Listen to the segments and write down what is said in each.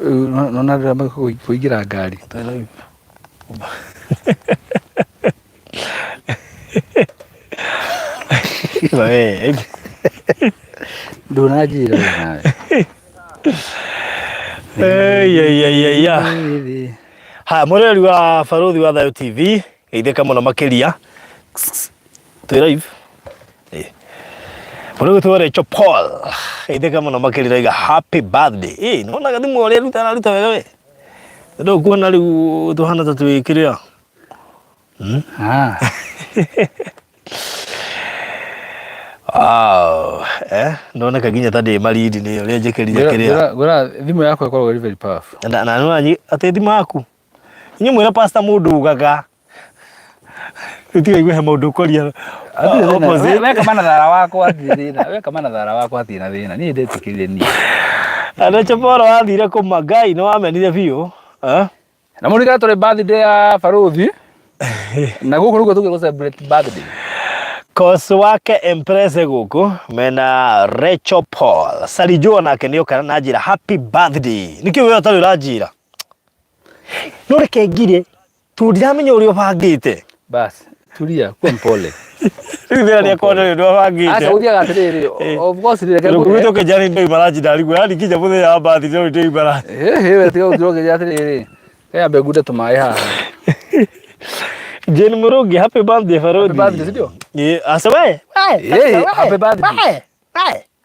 No nada más kuingira ngari. Wewe. Ndunajira nawe. Ya. Ha mureri wa Baruthi wa Thayo TV geitheka muno makiria. Tu live. Mureri tu Rachel Paul geitheka muno makiria iga happy birthday. Nona gathimu ore ruta wega we. Ndo kuona riu tuhana ta twikiria. Wow, ndona kaginya tadi maridi ni ore njikirija kiria. Gora thimu yako ikoragwo very powerful. Na nona ate thimu yaku. Inyu mwira pastor mundu ugaga. Utiga igwe mundu koria. Weka mana thara wako athina. Weka mana thara wako athina thina. Ni ndetikirire ni. Ana chaporo athire ku magai no amenire biu. Na murika tore birthday ya Baruthi. Na guku rugo tuge celebrate birthday. Kosi wake empress guku mena Rachel Paul. Salijua nake niyo kana najira happy birthday. Nikio wewe atari urajira. Nore kegire tudiramenya uri obagite. Bas, tulia kwa mpole. Ndio ni akona uri obagite. Asa udia gatiriri. Of course ni kego. Rukuto ke jari ndo imaraji dari gwa ali kija buthe ya birthday ndo imaraji. We tiga udiro ke jatiriri. Kaya begude tumaye ha. Jeni murugi happy birthday Baruthi. Happy birthday sidio? Asa we. Happy birthday.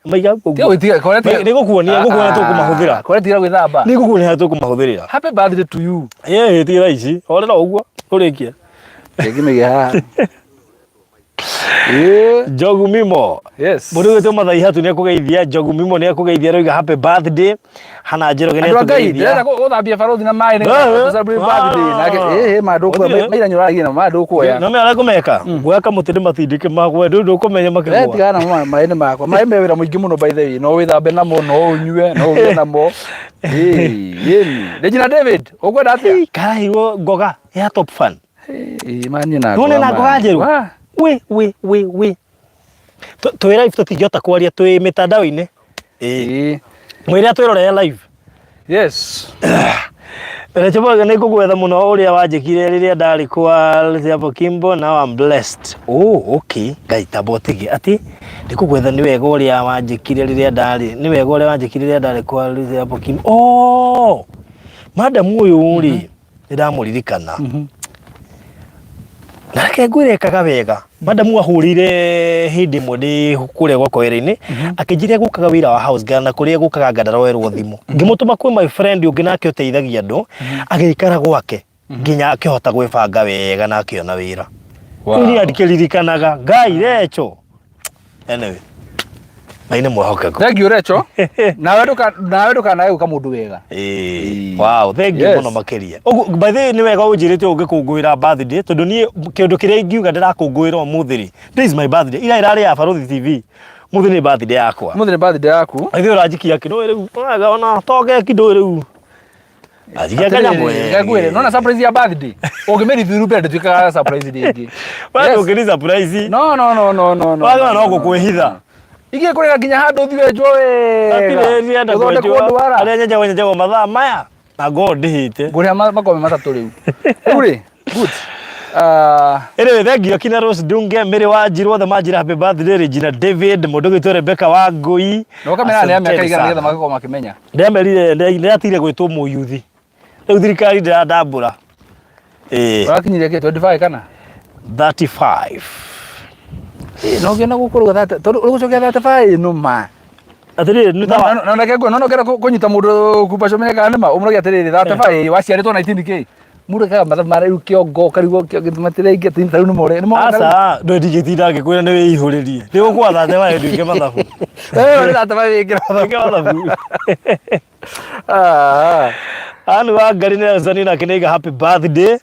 Maiga gugu. Tiga korete. Niko kuonia tu kumahudhira. Korete tira gwithamba. Niko kuonia tu kumahudhira. Happy birthday to you. Tira ici. Ore na ugwa. Urekia. Tegime ha. Jogu Mimo. Yes. Murugo to mathai hatu ni akugeithia Jogu Mimo ni akugeithia roiga happy birthday. Hana njiro gene tugeithia. Ndira uthambia Baruthi na mai ni celebrate birthday. Nake maduko maira nyuragia na maduko ya. No me ara kumeka. Gwaka mutinde mathindike magwe ndu kumenya makirwa. Tigana mama mai ni makwa. Mai mewira muingi muno by the way. No withambe namo no unyue no uwe namo. Yeni. Regina David, ogwenda atia? Kaiwo goga ya top fan. Mani na. None na goga njeru. We. Tu live tutingihota kwaria twi mitandao-ini. Mwire twirore live. Yes. Rachel niko gwetha muno uria wanjikire riria ndari kwa hapo Kimbo. Now I'm blessed. Okay. Gaita botigi ati niko gwetha ni wega uria wanjikire riria ndari. Ni wega uria wanjikire riria ndari kwa hapo Kimbo. Madam uyu uri ndiramũririkana. Nake ngwirekaga wega. Madam ahurire hindi mwe kure gwa kwere-ini akijire gukaga wira wa house girl na kuria gukaga ngadaroerwo thimu. Ngimutuma kwi my friend ungi nake uteithagia andu agikara gwake nginya akihota gwibanga wega na akiona wira. Uri adikiririkanaga Ngai Recho. Anyway. Maine mwahoka. Thank you Recho. Nawe nduka nawe ukamundu wega. Wow, thank you muno makiria. By the way ni wega unjirite ungikungwira birthday tondu ni kindu kiria ingiuga ndirakungwira umuthiri. This is my birthday. Ira irari ya Baruthi TV. Muthiri ni birthday yakwa. Muthiri birthday yaku. Ithe urajikia kindo riu. Waga ona toge kindo riu. Ajikia kanya mwe. Ngagwire nona surprise ya birthday. Ungimeri thiru pende twikaga surprise dingi. Wewe ungiri surprise. No. Waga no gukwihitha. Ige kurega ginya handu thiwe njoe. Atireri anda kwendwa. Aria nyenja mathaa maya. Na God hite. Guria makome matatu riu. Uri. Good. Anyway, thank you Kina Rose Dunge, Mary Wanjiru, the Majira happy birthday Regina David, Mudogi to Rebecca Wangui. No kamera ni ameka igana magako makimenya. Ndiatire gwitwo muyuthi. Riu thirikari ndandambura. Wakinyire ke 25 kana 35. No gena gukorwo thata tondu ugucokia 35 numa atiri nuta na kego no kera kunyita mundu kupasho meka nima umrogia atiri 35 waciaritwo 19k mundu kaga matha mara ru kiongo karigo gitmatire inge tinta ru numore nimo asa ndo ndigitinda ngikwira ni wihuririe ni gukwa thate wa ndu inge mathabu uri thate wa inge mathabu anu wa ngari ne zanina kinega happy birthday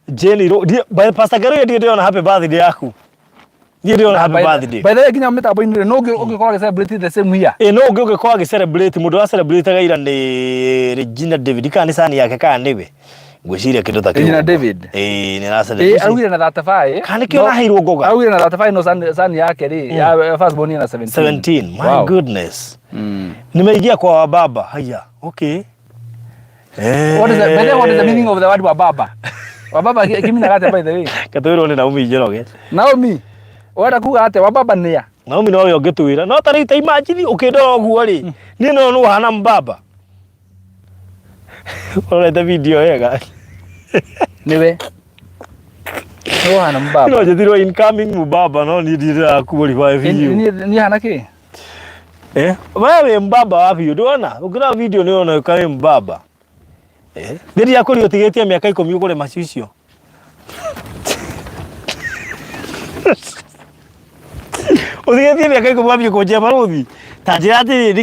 Jenny by Pastor Garo ndio na happy birthday yaku. Ndio na happy birthday. By the way kinya meta boy no ugikora celebrate the same year. No ugikora celebrate mundu wa celebrate gaira ni Regina David kanisa ni yake kana niwe. Ngwiciria kindu ta Regina David ni rasa augire na 35 kana kio naheirwo ngoga augire na 35 no sani yake ri ya first born na 17 my goodness nimeingia kwa wababa haya okay what is the meaning of the word wababa wababa kimina gate by the way katwiro ni Naomi Njoroge Naomi wada kuga ate wababa nia Naomi no yo ngitwira no tari ta imagine ukindora oguo ri ni no hana mbaba ora the video yega niwe no hana mbaba no jethiro incoming mbaba no ni ndira kuorifa video ni hana ki wewe mbaba wapi ndona ukira video ni ona kai mbaba ndiria kuri utigetie miaka 10 ugure macicio utigetie miaka 10 wapi kujia baruthi tajira ati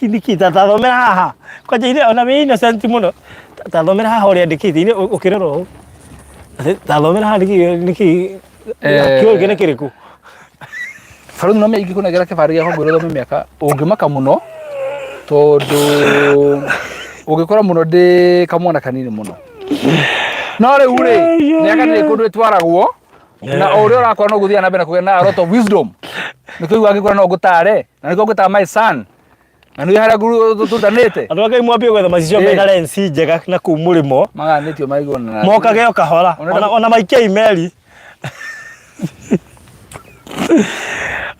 niki tatathomera haha kwa jire ona me innocent muno tatathomera haha uri andikite ni ukiroro tatathomera haha niki kio gene kiriku faru no me igikuna gera kefaru ya hogoro thome miaka ungimaka muno tondu ugikora muno ndi kamwana kanini muno no ri uri miaka ni kundu itwaragwo na uri urakora no guthia na mbere kugena na a lot of wisdom nikyo agikora no gutare na nikyo gutara my son na ni hara guru tutanete andu akai mwambie gwetha macicio mena lensi njega na kumurimo maganitio maigona mokage o kahora ona maikia imeri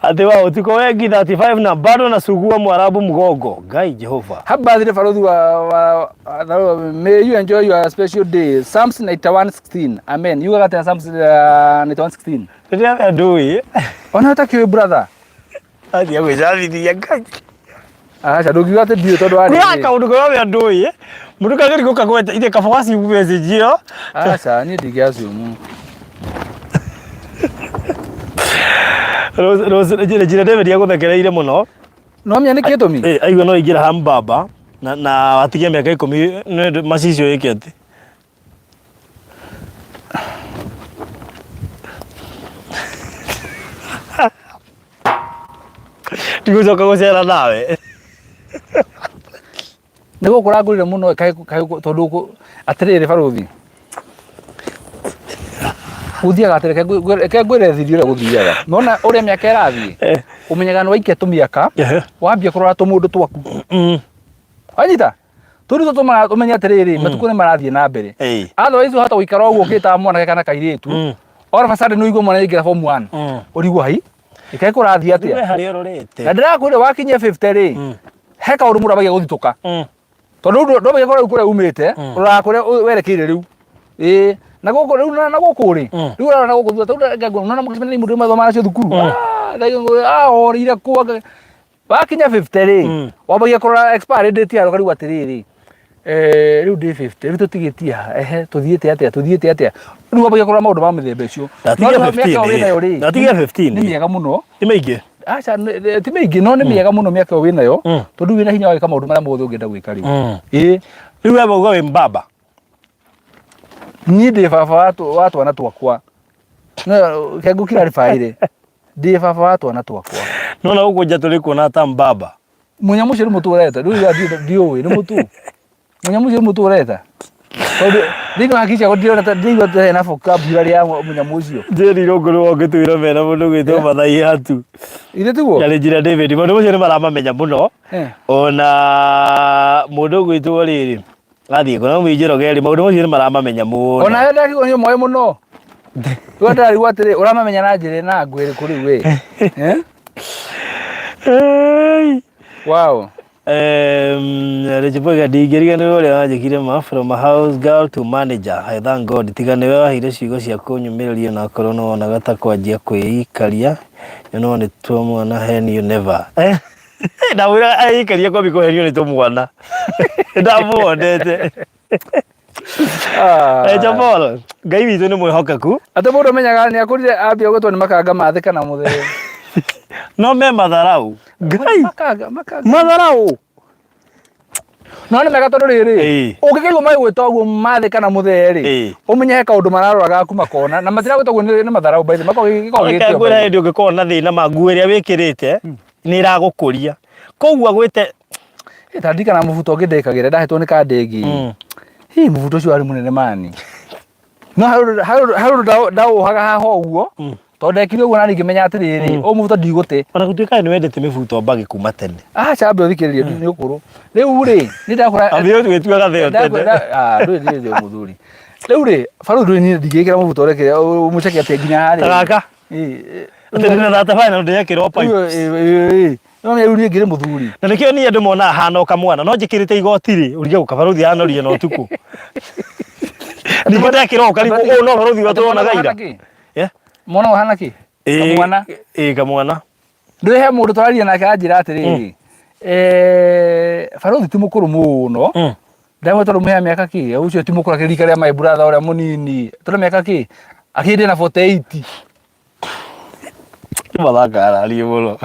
ati wa utiko wengi 35 na bado nasugua mwarabu mgongo Ngai Jehova habadhire farodhi wa may you enjoy your special day Psalms 91:16 amen you got Psalms 91:16 ndio adui ona takiwe brother ati ya gwijathi ya Ngai acha ndugiga ate dio tondu ari ni aka undu kwa ya adui mundu kagiri ko kagweta ite kafawasi ubeze jio acha ni ndigiazu mu Regina David yaguthekereire muno no mya nikitumi aigua no igira hambaba na watigia miaka 10 macicio ikete tigucoka gucera nawe nigo kuragurire muno kai tondu atirire faruthi uthiaga atere ke ngwire thirio ria guthiaga nona uria miaka irathii umenyaga no waikia tumiaka wambia kurora tumundu twaku anyita turi tumaga umenya atiriri matuku ni marathie na mbere otherwise hata guikara uguo kita mwana kana kairitu ora fasade no igwo mwana ingira form 1 urigwo hai ikai kurathie atia we hari ororete na ndirakwire wakinya 50 ri heka uri mura bagia guthituka tondu ndo bagia kora ukure umite urakure werekeire riu na goko riu na goko ri riu na goko thutha tondu ngago nona mukimena mundu mathoma nacio thukuru ndaigo orire kwa wakinya 50 ri wabagia kora expire date ya kariu atiriri riu ndi 50 riu tutigitia tuthiete atia riu wabagia kora maundu ma mithembe cio ndatigia 15 ni miega muno ni maingi acha ti maingi no ni miega muno miaka winayo tondu wina hinya wa gwika maundu maria mothe ungienda gwika riu riu wewe uga we mbaba ni ndi baba watu wana twakwa no kengukira rifaire ndi baba watu wana twakwa nona ugo njaturi kuona ta mbaba munyamu ciru mutureta riu ndio ni mutu munyamu ciru mutureta tondu ndigo hakicha godio ta ndigo ta na vocabulary ya munyamu cio njeri rogoro wangitwira mena mundu gwitwo mathai hatu ire tiguo Regina David mundu ucio ni maramamenya muno ona mundu gwitwo riri athie kona Njoroge ri maundu macio ni maramamenya muno ona yenda kigonyo moyo muno twenda riu atiri uramamenya na njire na ngwiri kuri we wow Rejipoga digeriga ni ore ajikire ma from a house girl to manager I thank God tigane we wahire ciugo cia kunyumiriria na korono ona gata kwanjia kwikaria no ni tu mwana hen you never na wira aikaria kwa biko henio ni tu mwana ndamuonete Jabolo Ngai witu ni mwihokeku ate mundu menyaga ni akurire ambia gutwo ni makanga mathe kana muthe no me matharau Ngai makanga matharau no ni mega tondu riri ungikigwo mai gwita uguo mathe kana muthe ri umenye he kaundu mararoraga kuma kona na matira gwita ni matharau baithe makogikigwo gitio ngwira ndi ungikona na thina mangu iria wikirite ni iragukuria kogua gwite tandika na mubuto ngindikagira ndahetwo ni kandengi Hii muvuto cio ari munene mani. No haru ndau haga haho uguo. Tondekire uguo nani ngimenya atiriri o muvuto ndigute. Ona gutuika ni wendete mivuto mbagi kuma tene. Chambe uthikiririe ni ukuru. Riu ri ni ndakora. Abio tugetuaga theo tene. Ndio muthuri. Riu ri faru ni ndigikira muvuto reke muceke ate nginya hari. Gaka. Tene na tafana ndo yake ro pipe. No me uri ngire muthuri. Na nikio ni andu mona hana kamwana no njikirite igoti ri urige gukabaruthi anorie no tuku. Nigenda kiroka ri no baruthi waturona gaira. Mwana hana ki? Kamwana. Kamwana. Ndu he mundu twaria nake anjira atiriri. Faruthi ti mukuru muno. Ndamwe toro muhe miaka ki? Ucio ti mukuru akirika ria my brother ora munini. Toro miaka ki? Akinde na 48. Malaga ari muno.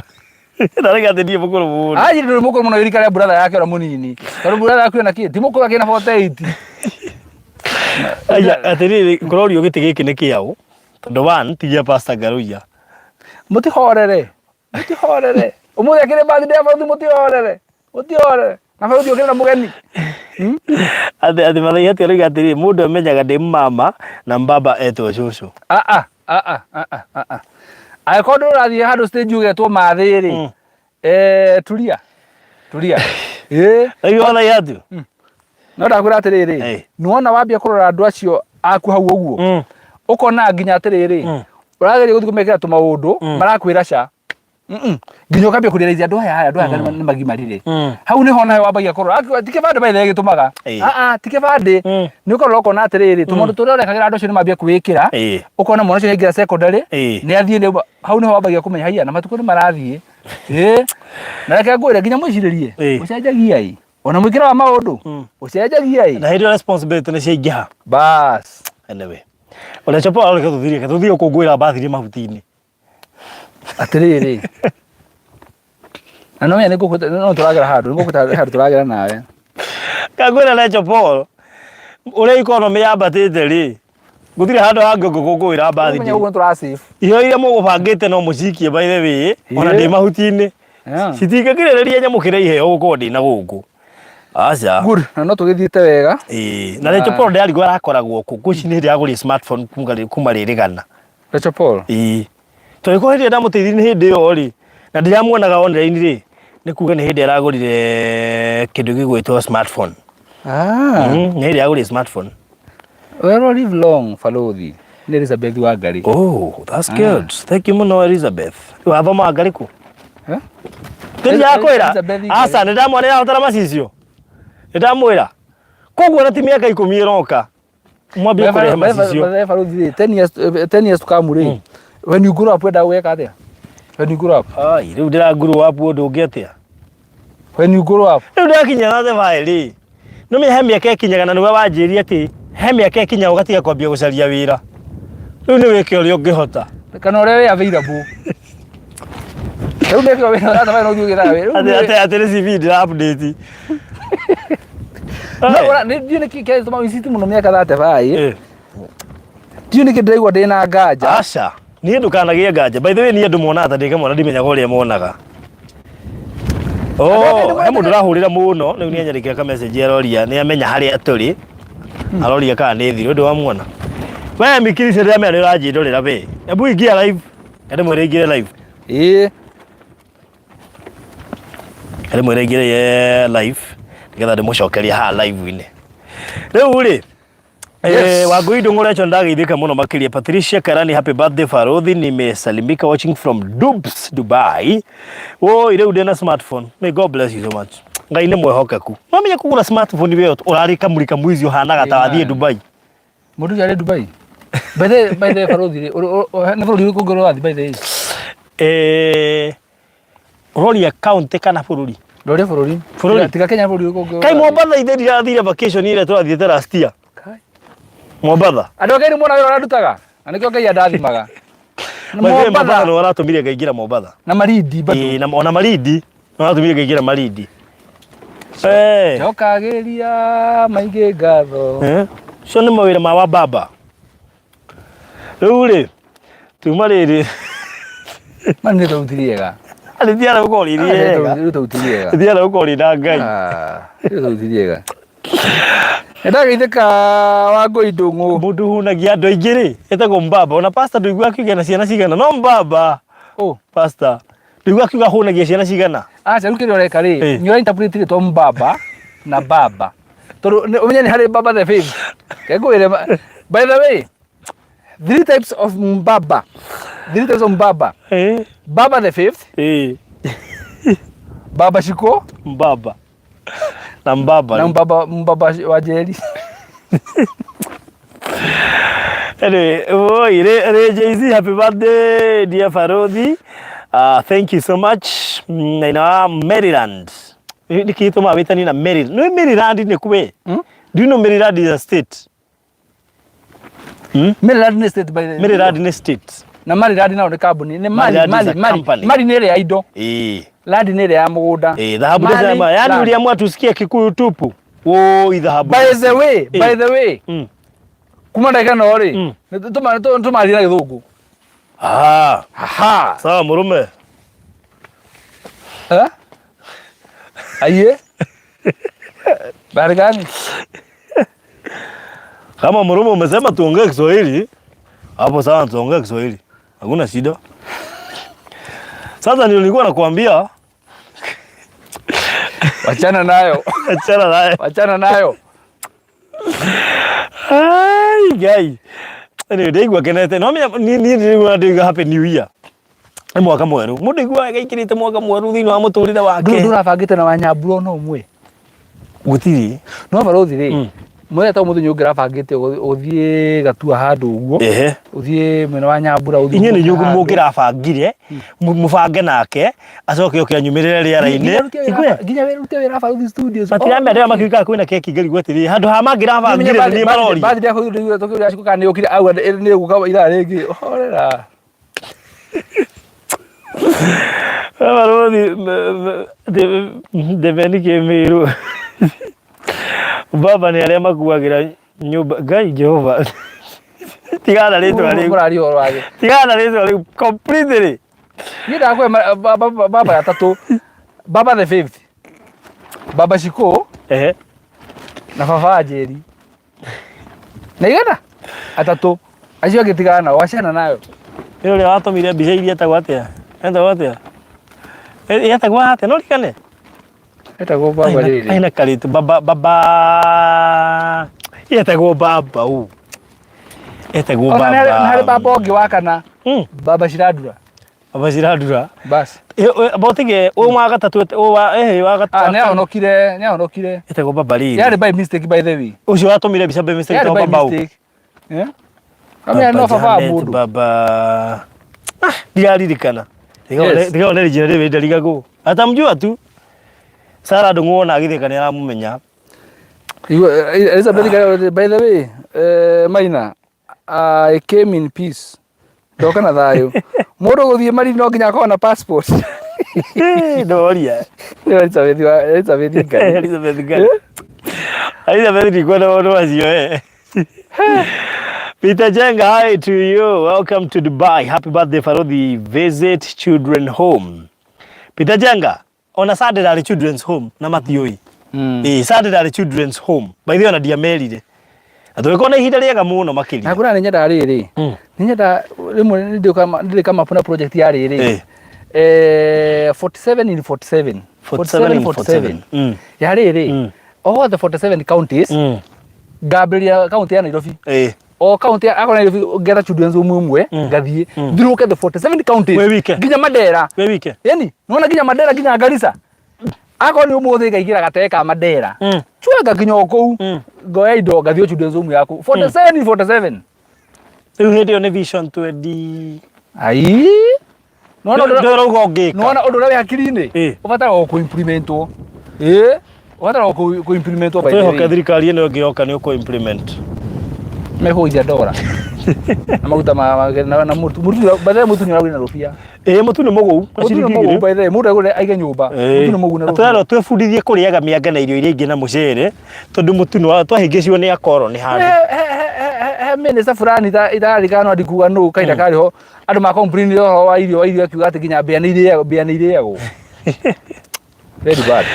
Ndarega ndie mukuru muno. Aje ndu mukuru muno akirika ria brother yake ora munini. Toro brother yake na ki? Ti mukuru akina 48. Aya atiriri ngororio giti giki ni kiao. Tondu one tigia pasta garuya. Mutihorere. Umuthi akire birthday Faruthi mutihorere. Na Faruthi ukira mugeni. Ade mathai ati ari gatiri mundu amenyaga ndi mama na baba etwo cucu. Aikondo rathi handu stage ugetwo mathiri. Tulia. Ayo ona yatu. No ndakwira atiriri. Nuona wambia kurora andu acio aku hau uguo. Ukona nginya atiriri. Urageria guthi kumekira tumaundu marakwira ca. Nginya ukambia kuririthia andu aya ni magimarire. Hau ni hona wambagia kurora. Tike bande baile gitumaga. Tike bande. Ni ukorora ukona atiriri tumundu turia urekagira andu acio ni mambia kwikira. Ukona mwana ucio aingira secondary. Ni athie hau ni wambagia kumenya haiya na matuko ni marathie. Na reke ngwire nginya mwiciririe. Ucenjagiai. Ona mwikira wa maundu. Ucenjagiai. Na hiyo responsibility ni ciaingiha. Bas. Anyway. Ona chopo alika tuthirie kungwira bathiri mahutini. Atiriri. Ano ya niko no turagira handu niko turagira nawe. Kagwira na chopo. Ure economy ya batete ri. Guthire handu hangi kungwira bathiri. Menya ugo turasave. Iyo ile mugubangite no mucikie by the way. Ona ndi mahutini. Citingagiriria nyamukire iheo guko ndi na guku. Acha. Good. Na no tugithiite wega. Na Lecho Paul ndari gwa akoragwo ku kuci ni aguri smartphone kuma ririgana. Lecho Paul. To iko hindi ndamuteithiri ni hindi yo ri. Na ndiramuonaga online ri. Ni kuga ni hindi aragurire kindu gigwitwo smartphone. Ni hindi aguri smartphone. Well, live long Faruthi. Ni Elizabeth wa Ngari. Oh, that's good. Thank you muno Elizabeth. Wathoma Ngari ku? Tiri yakwira. Asa ni ndamwona ya hotara macicio. Ndamwira koguo na timu yake 10 iroka mwambie kure macicio Faruthi 10 years to come ri when you grow up wenda gweka atia when you grow up riu ndira grow up undu ungiatia when you grow up riu ndakinya na thevairi no me hemia ke kinyaga na niwe wanjiria ati hemia ke kinya ugatiga kwambia gucaria wira riu ni wike uri ungihota kana ore we available riu ndekio wira na no ugira we ati CV ndira update no ni ni kike tuma insist muno miaka thate vai ni kidregwa ndina nganja aca ni ndukanagie nganja by the way ni andu mona ta ndika mona ndimenyaga uria monaga he mundu rahurira muno riu ni anyarikira ka message aroria ni amenya hari aturi aroria kana ni thiru ndu wamwona we mikirise ndia me ni uranjindurira we ebu ingia live ende mwire ingire live ende mwire ingire live nigetha ndimucokeria ha live ine riu ri Wagui ndungorecho ndageithika muno makiria Patricia Karani happy birthday Faruthi nimesalimika watching from Dubs Dubai riu ndina smartphone may God bless you so much ngai ni mwehokeku mamenya kugura smartphone we urarika mulika mwizi uhanaga ta wathie Dubai mundu yari Dubai by the Faruthi na Faruthi kugura wathi by the roli account kana Faruthi roli Faruthi tika Kenya Faruthi kugura kai Mombasa ithiri irathire vacation ile twathiete last year Mombasa andokeri mona wira radutaga anikio ngai ndathimaga Mombasa no waratumire ngaingira Mombasa na Maridi bado na ona Maridi no waratumire ngaingira Maridi chokageria maingi ngatho cio ni mawira ma wa baba riu ri tuma riri mani tautiriega ali tiara gukoririe tautiriega tiara gukori na ngai tautiriega Ndageithika wangu indungu mundu hunagia andu aingi ri etagwo mbaba ona pastor nduigua akiuga na ciana cigana no mbaba pastor nduigua akiuga hunagia ciana cigana acha rukiri oreka ri nyora interpret to mbaba na baba tondu umenya ni hari baba the fifth kegwire by the way 3 types of mbaba baba the fifth baba shiko mbaba na mbaba wa jeri. Anyway, Jay-Z, happy birthday, dear Farodhi. Thank you so much. Na Maryland. Nikituma witani na Maryland. No, Maryland ni kwe. Do you know Maryland is a state? Maryland is state by the Maryland is state. Na Maryland na ni company. Ni Mali ni ile ya ido. Land ni ile ya mugunda. Dhahabu nasema yani uliamua tusikie Kikuyu tupu. Dhahabu. By the way. Kuma ndaka no ri. Tuma rira githungu. Sawa murume. Aye. Bari gani? Kama murume umesema tuongee Kiswahili, hapo sawa tuongee Kiswahili. Hakuna shida. Sasa nilikuwa nakuambia wachana nayo. Ai guy. Ndio kwa kenete. No ni happy new year. Mwaka mweru. Mudigwa gaikirite mwaka mweru thini wa muturire wake. Ndurabangite na wanyamburo no mwe. Gutiri. No Farodhi ri. Mwe ta muthu nyungira bangite uthie gatua handu uguo. Uthie mwena wa nyambura uthie. Inye ni nyungu mugira bangire. Mubange nake acoke okira nyumirire riara-ini. Ginya werute wira Farodhi Studios. Matira mbere makika kwina keki ngari gwetiri handu ha mangira bangire ni marori. Bathi yako ndio tokira ashikuka ni okira au ni guka ira ringi. Horera. Farodhi de ke miru. Baba ni aria makuagira nyumba Ngai Jehova. Tigana ritwa ri completely. Ni da kwa baba ya tatu. Baba the fifth. Baba Shiko. Na Fafa Jeri. Na igana atatu. Acio gitigana washana nayo. Ile le watomire mbica iria tagwatia. Tagwatia. Tagwatia no likane. Etagwo baba riri. Aina karitu baba. Etagwo baba u. Etagwo baba. Na hari baba ongi wakana. Baba Shiradura. Baba Shiradura. Bas. Botige o mwa gatatu wa gatatu. Ne onokire. Etagwo baba riri. Yari by mistake by the way. Ucio watomire mbica by mistake to baba u. Kama no Fafa mundu. Baba. Ndigaririkana. Ndiga oneri jina riwe ndarigago. Atamjua tu. Sara ndungona agithika ni aramumenya. Elizabeth, by the way, Maina, I came in peace. Ndoka na thayo. Mundu guthie mari no nginya akorwo na passport. Ndoria. Elizabeth Ngai. Elizabeth ni kwa ndo wazio Peter Jenga, hi to you. Welcome to Dubai. Happy birthday for the Visit Children Home. Peter Jenga, on a Saturday at the Children's Home na Matioi. Saturday at the Children's Home. By the way, dia merire. Atwekona ihinda riega muno makiri. Na kuna nyenda riri. Nyenda rimwe ndi kama puna project ya riri. 47 in 47. 47. Ya riri. All the 47 counties. Gabriel county ya Nairobi. O county akona Nairobi gather children's home umwe gathie. Thiruke the 47 counties. Ginya Mandera. Yani, nona ginya Mandera ginya Garissa. Ako ni umuthi ngaigira gateke ka Mandera. Chwega kinyo kou. Goya indo gathio children's home yaku. 47. Riu hindi yo ni vision 20. Ai. Nona ndo ugongika. Nona undu uri hakiri-ini. Ubatara ku implementwo. Ubatara ku implementwo by the way. Twehoke thirikari ino ngioka ni uku implement. Meho ija dora. Amaguta na mutu baada mutu nyora na rufia. Mutu ni mugu. Mutu ni mugu by the mutu agure aige nyumba. Mutu ni mugu na rufia. Atwaro twefundithie kuriaga mianga na irio iria ingi na mucere tondu mutu ni twahingiciwo ni akoro ni handu. Minister fulani itarikano adikuga no kaida kariho andu ma complain wa irio akiuga ati ginya bia ni iriago. Very bad.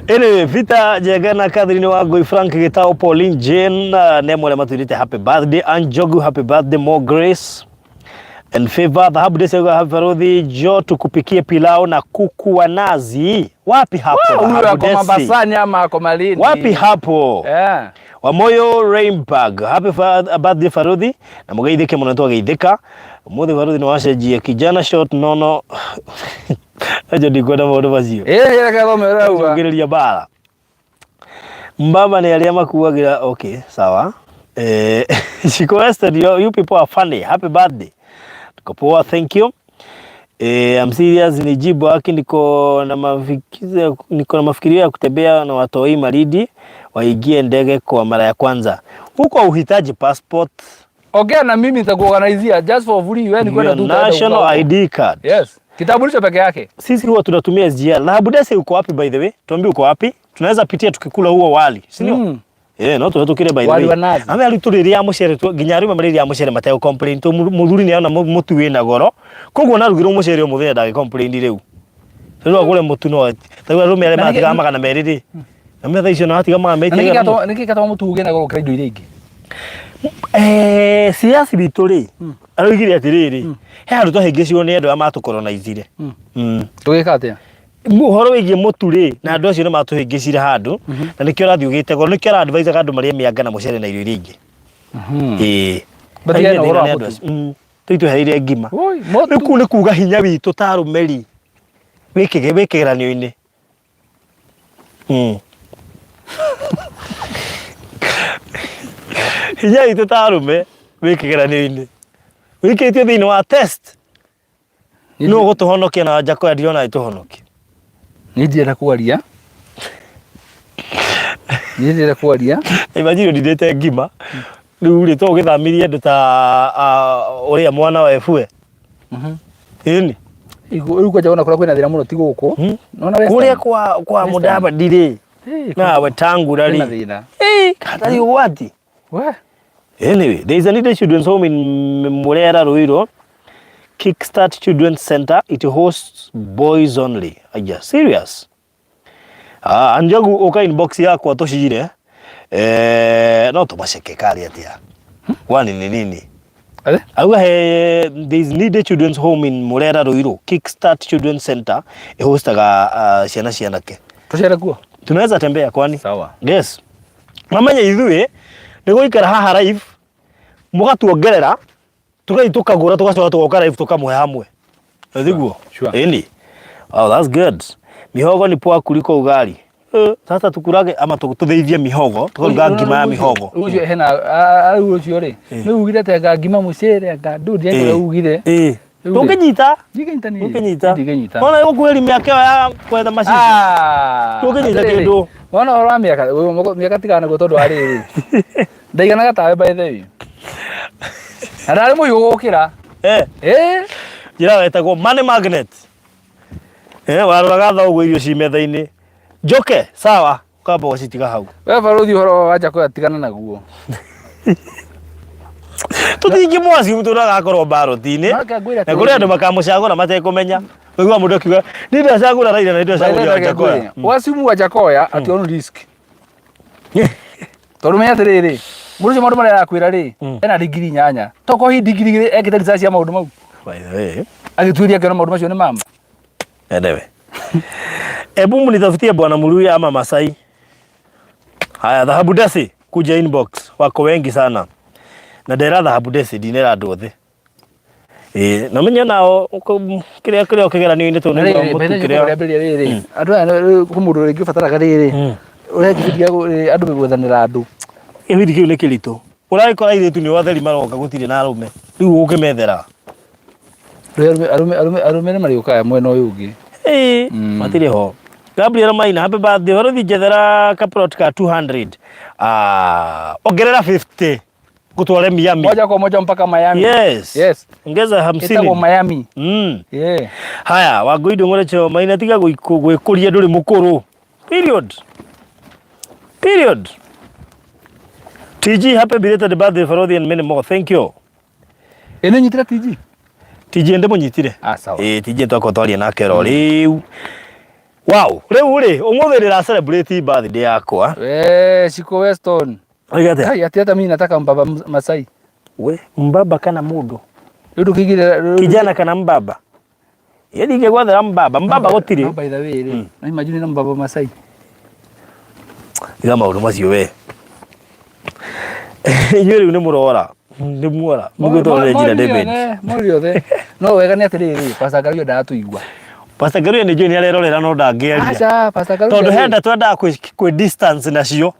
Anyway, Vita Jagana Catherine Wagoi Frank Gitao Pauline Jane Nemo Maturite happy birthday and Jogu happy birthday more grace and favor dhahabu desi happy birthday Jo tukupikie pilau na kuku wa nazi. Wapi hapo? Huyu ako Mombasani ama ako Malindi? Wapi hapo? Yeah. Wamoyo Rainbag happy birthday Farudi na mugeithike muno twageithika muthe Farudi no wacenjia kijana short nono aje ndikwenda maundu macio Reke thome uga ngiriria bara mbaba ni alia makuagira. Okay, sawa. She requested you people are funny. Happy birthday. Tukopoa, thank you. I'm serious, nijibu haki niko na mafikirio ya kutembea na watoi Maridi waingie ndege kwa mara ya kwanza. Huko uhitaji passport. Okay, na mimi nitakuorganizia just for free wewe ni kwenda tu national ID card. Yes. Kitambulisho peke yake. Sisi huwa tunatumia SGR. Dhahabu desi uko wapi by the way? Tuambie uko wapi? Tunaweza pitia tukikula huo wali, si ndio? No tunatukire by the way. Ame alituriria mucere tu ginyari mamariria mucere mateo complain to muthuri ni ona mutu wina goro. Koguo narugirwo mucere o muthenya ndage complain riu. Rĩu agũre mũtu no taigua rume arĩa matigaga magana merĩ rĩ. Na metha icio no atiga magana merĩ. Nĩkĩ gatwa mũtu ũgĩe na goro kĩra indo iria ingĩ. Siasi bitũ rĩ. Aroigire atĩrĩrĩ. He andũ twahĩngĩcirwo nĩ andũ arĩa matũkolonizire. Tũgĩka atĩa? Muhoro wigie mũtu rĩ na andũ acio nĩ matũhĩngĩcire handũ na nĩkĩo rathiĩ ũgĩte goro nĩkĩo ara-advise andũ marĩa mĩanga na mũcere na irio iria ingĩ. Batia na goro mũtu. Tũitũheire ngima. Rĩu kũu nĩ kuuga hinya witũ ta arũmeri wĩkĩgeranio-inĩ. Hinya witũ ta arũme wĩkĩgeranio-inĩ. Wĩkĩtio thĩinĩ wa test. No gũtũhonokia na Jacoya ndiona ĩtũhonokia. Nĩndienda kwaria. Nĩndienda kwaria. Imagine ndindĩte ngima. Rĩu rĩ to gĩthamirie andũ ta ũrĩa mwana wa efue. Ĩni. Rĩu kwaja ona kũrĩa kwĩna thĩna mũno ti gũkũ. Nona wewe. Kũrĩa kwa Mudaba ndirĩ. Na wetangura rĩ. Katari ũgwati. We. Anyway, there is a needed children's home in Murera Ruiro. Kickstart Children's Center. It hosts boys only. Are you serious? Anjogu oka inbox yako atoshire. No tubasheke kali atia. Kwani ni nini? Auga there is needed children's home in Murera Ruiro. Kickstart Children's Center. Hostaga ciana ke. Tushare kuo. Tunaweza tembea kwani? Sawa. Yes. Mamanya ithuĩ nĩgũikara haha live mũgatuongerera tukagũra tugacoka tugoka live tukamwe hamwe. Thiguo. Ĩni. Oh, that's good. Mihogo ni poa kuliko ugali. Sasa tukurage ama tuthĩithie mihogo tukaruga ngima ya mihogo. Ucio hena ucio rĩ. Nĩ ugire tenga ngima mũcere nga ndũndi nĩ ugire. Tũngĩnyita. Ndingĩnyita. Ona ũkwĩri mĩaka ya kwetha macicio. Tũngĩnyita kĩndũ. Ona ora mĩaka tigana gwa tondũ arĩ. Ndaiganaga tawe by the way. Ararĩ mũyũ gũkĩra. Njĩra wetagwo money magnet. Waroraga thoguo irio ci metha-inĩ. Njoke, sawa. Kamba wacitiga hau. We Baruthi ũhoro wa Jacoya tigana naguo. Tutingi mwasi mtu ndagakorwo baroti-inĩ. Na kũrĩ andũ makamũcagũra matekũmenya. Ũigua mũndũ akiuga nĩ ndacagũra Raila na ndacagũra Jacoya. Wasimu wa Jacoya ati on risk. Tondũ menya atĩrĩrĩ, mũndũ ũcio maũndũ marĩa arakwĩra rĩ, ena digiri 8. Toko hi digiri ekĩte research ya maũndũ mau. By the way, agĩtuĩria akiona maũndũ macio nĩ mama. Anyway. Ebu mnitafutie bwana Muluya ama Masai. Haya, Dhahabu Desi kuja inbox. Wako wengi sana. Na ndera Dhahabu Desi dinera andũ othe. Na menya nao kĩrĩa ũkĩgeranio-inĩ tũ nĩ mũtu kĩrĩa. Andũ aya mũndũ rĩngĩ ũbataraga rĩrĩ. Ũrekĩria andũ gwethanĩra andũ. Gĩbindi kĩu nĩ kĩritũ. Ũragĩkora airĩtu nĩ otheri maroka gũtirĩ na arũme. Rĩu ũkĩmethera. Arũme nĩ marĩũkaga mwena ũyũ ũngĩ. Matirĩ ho. Gabriel Maina, happy birthday. Baruthi njethera kaplot ka 200. Ongerera 50. Kutware Miami. Moja kwa moja mpaka Miami. Yes. Ongeza 50. Itago Miami. Yeah. Haya, Wangui Ndung'orecho Maina tiga gwĩkũria ndũrĩ mũkũrũ. Period. TG, happy belated birthday Baruthi and many more. Thank you. Ene nyitira TG? TG ende mũnyitire. Sawa. TG twako twaria nake ro rĩu. Wow, uri umuthi ndira celebrate birthday yakwa. Shiko Weston. Oigate. Hai ati mimi nataka mbaba Masai. We, mbaba kana mundu. Ndu kigire kijana kana mbaba. Yedi ke gwathera mbaba gotiri. No by the way, na imagine na mbaba Masai. Iga maundu macio we. Inyuri ni murora. Ndi muora. Mugo to Regina David. Morio the. No wega ni atiriri, Pastor Gario ndatuigwa. Pastor Gario ni jeni arerorera no ndangeria. Acha Pastor Gario. Tondu henda twenda kwi distance nacio.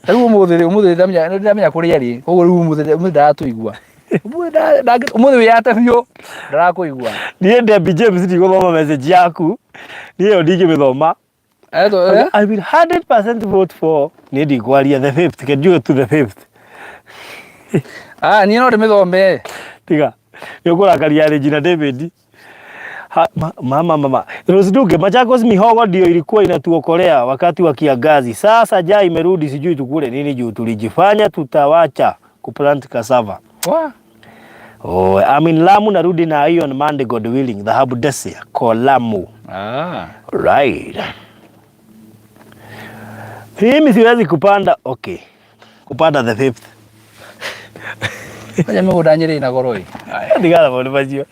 Riu umuthi ndamenya kuri yari. Koguo riu umuthi ndatuigwa. Umuthi wiyate biu ndarakuigwa. Nie Debbie James ndi guthoma message yaku. Nie ndingi mithoma. I will 100% vote for Nidi Gwalia the 5th. Can you to the 5th? Ni no mithome. Tiga. Yokora karia Regina David. Mama. Roziduke Machakos mihogo ndio ilikuwa inatuokolea wakati wa kiangazi. Sasa jaa imerudi sijui tukule nini juu tulijifanya tutawacha kuplant cassava. Oh, I'm in Lamu narudi na hiyo on Monday God willing. The Habu Desia kwa Lamu. Right. Mimi siwezi kupanda. Okay. Kupanda the 5th. Kaja mugunda nyiri na goroi. Ndigala bonde bacio.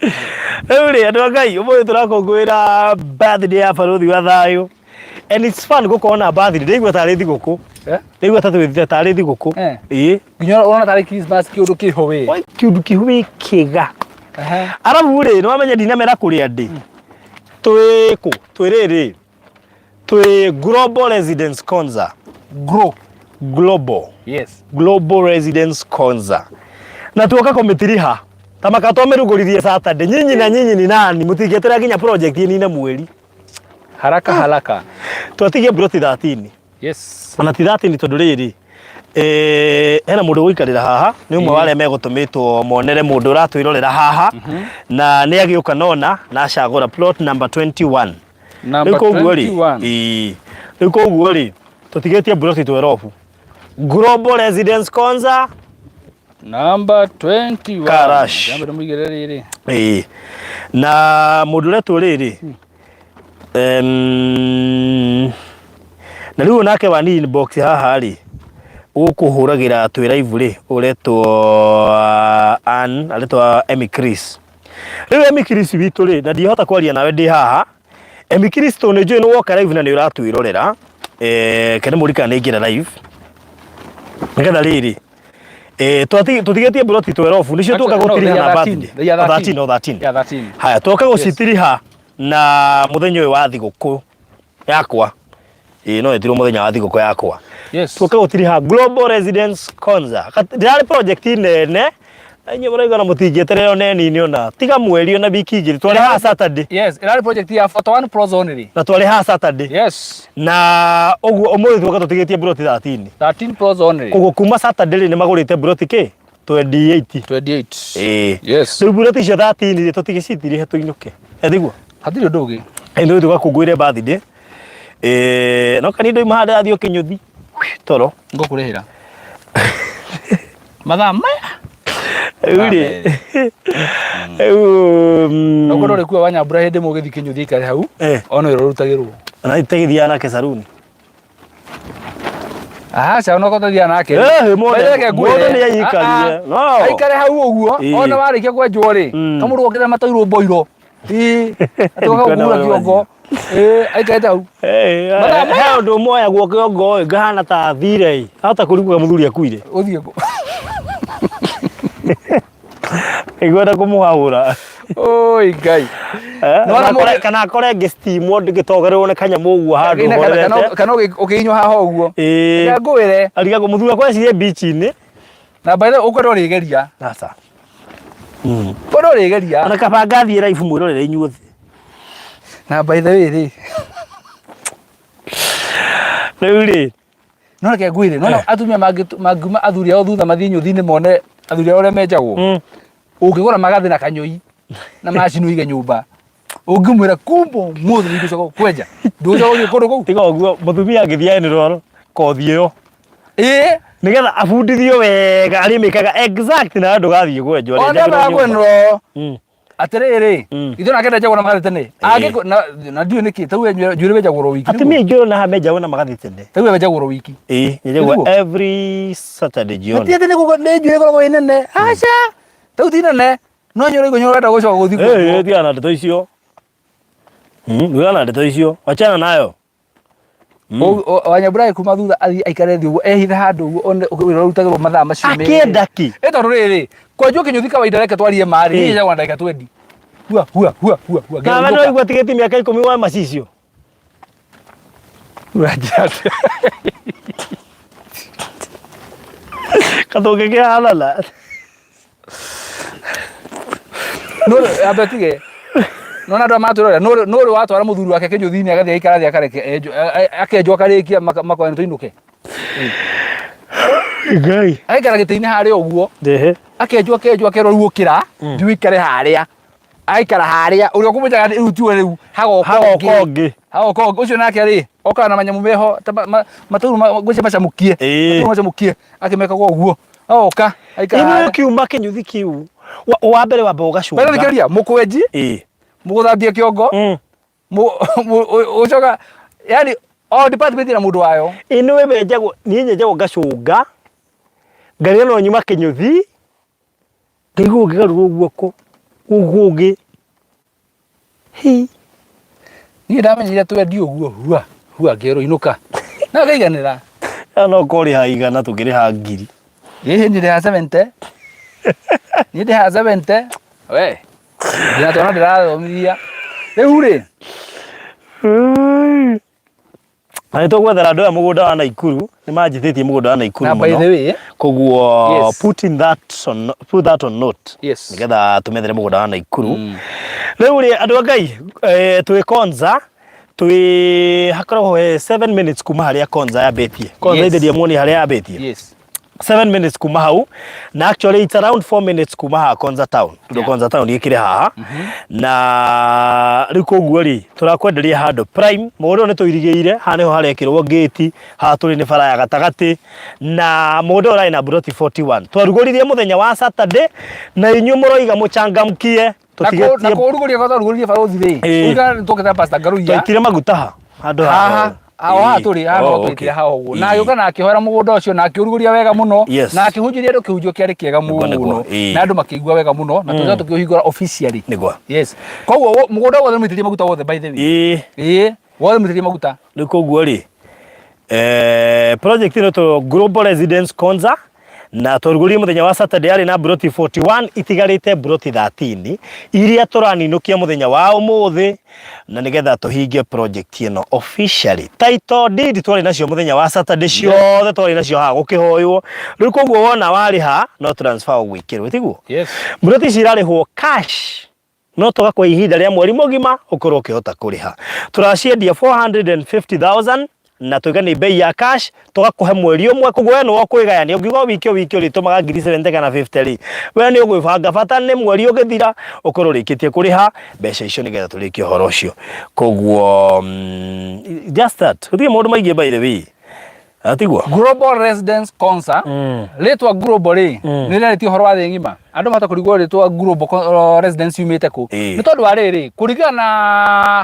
Eure andu Ngai umuthi turakongwira birthday ya Baruthi wa thayo. And it's fun gukona birthday. Ndigwa tari thiguku. Ndigwa tatu tari thiguku. Nginya ona tari Christmas kiundu kiho we. Oi kiundu kiho we kiga. Arabu ri no amenya dinamera kuria ndi. Twiriri. Twi Global Residence KONZA. Global. Yes. Global Residence KONZA. Na tuoka komitiriha. Tamaka twameruguririe Saturday. Nyinyi ni nani? Mutigetera ginya project ni na mweri. Haraka. Twatigie broti 13. Yes. Ana ti 13 tondu riri. Hena mundu wikarira haha. Ni umwe wale megutumitwo monere mundu uratwirorera haha. Na ni agiuka nona na acagura plot number 21. Number 21. Niko uguri. Tutigetie broti 12. Global Residence KONZA number 21. Karash. Jambo ndumugire riri. Na module to riri. Na riu nake wani inbox haha ri. Ukuhuragira twi live ri uretwo aletwa Emi Chris. Riu Emi Chris witu ri na ndihota kwaria nawe ndi haha. Emi Chris to ne join woka live na ni uratwirorera. Kene murika ne ngira live. Ngetha riri. Tutigetie broti 12 nicio tuka gutiriha na birthday. 13. Haya tuka gucitiriha na muthenya uyu wa thiguku yakwa. No etiro muthenya wa thiguku yakwa. Yes. Tuka gutiriha Global Residence KONZA. Ndari project nene. Enye muraiga na mutigeterero neni ni ona. Tiga mweri ona biki igiri twari ha Saturday. Yes, ndari project ya 41 Pros only. Na twari ha Saturday. Yes. Na ogu omuthi tuka tutigetie broti 13. 13 Pros only. Kogo kuma Saturday ni magurite broti ke 28. Yes. So broti cia 13 ni tutigicitiri hetuinuke. Ethiguo. Hatiri ndugi. Ndio tukakungwire birthday. No kanindo imahanda athio kinyuthi. Toro. Ngokurehira. Madam. Uri. No korore kuwa wanyambura hende mugithi kinyuthi kare hau. Ono irorutagirwo. Na itegithia nake saruni. Acha no kotathia nake. Mundu ni ayikarie. No. Aikare hau uguo. Ona warikia kwenjwo ri. Kamuru okira matoirwo boiro. Atoka kugura kiongo. Aikare hau. He undu moya guo kiongo ngahana ta thire. Hata kurigwa muthuri akuire. Uthie ko. Igwenda kumuhaura. Oi Ngai. No kana akore ngestimo ngitogerwo ne kanyamu uguo handu horete. Kana ukinywa haha uguo. Ya ngwire. Ariga kumuthura kwa cie beach ni. Na baile ukorwo rigeria. Sasa. Korwo rigeria. Ona kabanga thie live mwirorere inyuothi. Na by the way ri. Riuri. No reke ngwire. No atumia maguma athuri ao thutha mathii nyuthi ni mone athuri ao remejagwo. Ukigora magathi na kanyoi. Na macini uige nyumba. Ungimwira kumbo muthu ngicoka kwenja. Nduja uthi kundu kou. Tiga uguo mutumia ngithia ni roro kothi iyo. Nigetha abundithio wega ari mikaga exact na andu gathie kwenjwo. Ona ba kwenro. atiriri ithu nakenda jagwo na magathi tene age na ndio niki tau njuri jagwo wiki ati mi njuri na hamejagwo na magathi tene tau jagwo wiki njagwo every Saturday jioni ati tene ko njuri ko inene acha tau tinene no nyore go nyora dago coka guthi tiana ndeto icio ndeto icio wachana nayo Wanyabura kuma thutha aikare thi uguo ehitha handu uguo rutagirwo mathaa macio me akienda ki tondu riri kwenjwo kinyuthi kawaida reke twarie mari ni njagwa ndagika 20 hua kana no igwa tigeti miaka 10 wa macicio urajate katonge ke halala no abetige no na ndo maturora no ri watwara muthuri wake kinyuthi ni agathi aikara thi akareke akenjwa karikia makoeni tuinuke ngai aikara gitiini haria uguo ndehe akenjwa kero ruokira ndiwikare haria aikara haria uri okumujaga riu tuwe riu hagokonge ucio nake ri oka na manyamu meho maturu gwice macamukie akimeka kwa uguo oka aikara kiuma kinyuthi kiu wa mbere wa boga cunga mbere nikiria mukwenji muguthambia kiongo ucoka yani o department na mundu wayo ino benjagwo ni nyenjagwo gacunga ngaria no nyuma kinyuthi ndigo ngigaruga guoko ugugi hi ni ndamenyire twendi uguo hua ngero inuka na ngaiganira no kori haigana tukiri ha ngiri yehe ni ha 70 ni ha 70 we ndina tona ndirathomithia riu ri Ai to gwethera andu a mugunda wa Naikuru ni manjithitie mugunda wa Naikuru muno koguo put that on note nigetha tumethere mugunda wa Naikuru riu ri andu ngai twi KONZA twi hakoragwo 7 minutes kuma haria KONZA yabetie KONZA ithedi muoni haria yabetie 7 minutes kuma hau na actually it's around 4 minutes kuma ha KONZA town ndo KONZA town yikire haha na riko guori turakwenderia handu prime mugondo ni tuirigeire haneho harekirwo gate ha turi ni bara ya gatagati na mugondo rai na broti 41 twarugoririe muthenya wa Saturday na inyu muroiga muchangamkie tutigetie na kurugoria kwa twarugoririe bara uthire uga tuketa pasta garuya tukire maguta ha handu ha turi twikire haho uguo na yuka na akihora mugunda ucio na akiuruguria wega muno na akihunjiria andu kihunjio kiari kiega muno na andu makigua wega muno na tuza tukihingura officially yes koguo mugunda wothe mwitirie maguta wothe by the way wothe mwitirie maguta rikoguo ri project ino to global residence KONZA na twaruguririe muthenya wa Saturday ari na broti 41 itigarite broti 13 iria turaninukia muthenya wa umuthi na nigetha tuhingie project ino officially title deed twari nacio muthenya wa Saturday ciothe twari nacio ha gukihoywo riu koguo wona wari ha no transfer gwikirwo tiguo broti cirarihwo cash no toka kwa ihinda ria mweri mugima ukorwo ukihota kuriha turaciendia 450,000 na twigani bei ya cash tugakuhe mweri umwe kugwe no kwigayania ngigo wiki uri tumaga 70 kana 50 we ni ugwibanga bata ni mweri ugithira ukorwo rikitie kuriha besha icio nigetha turikie horo ucio koguo just that uthie mundu maingie by the way atigwa global residence KONZA letwa global ni reti horo wa ngima andu mata kurigwo letwa global residence yumite ku ni tondu wa riri kurigana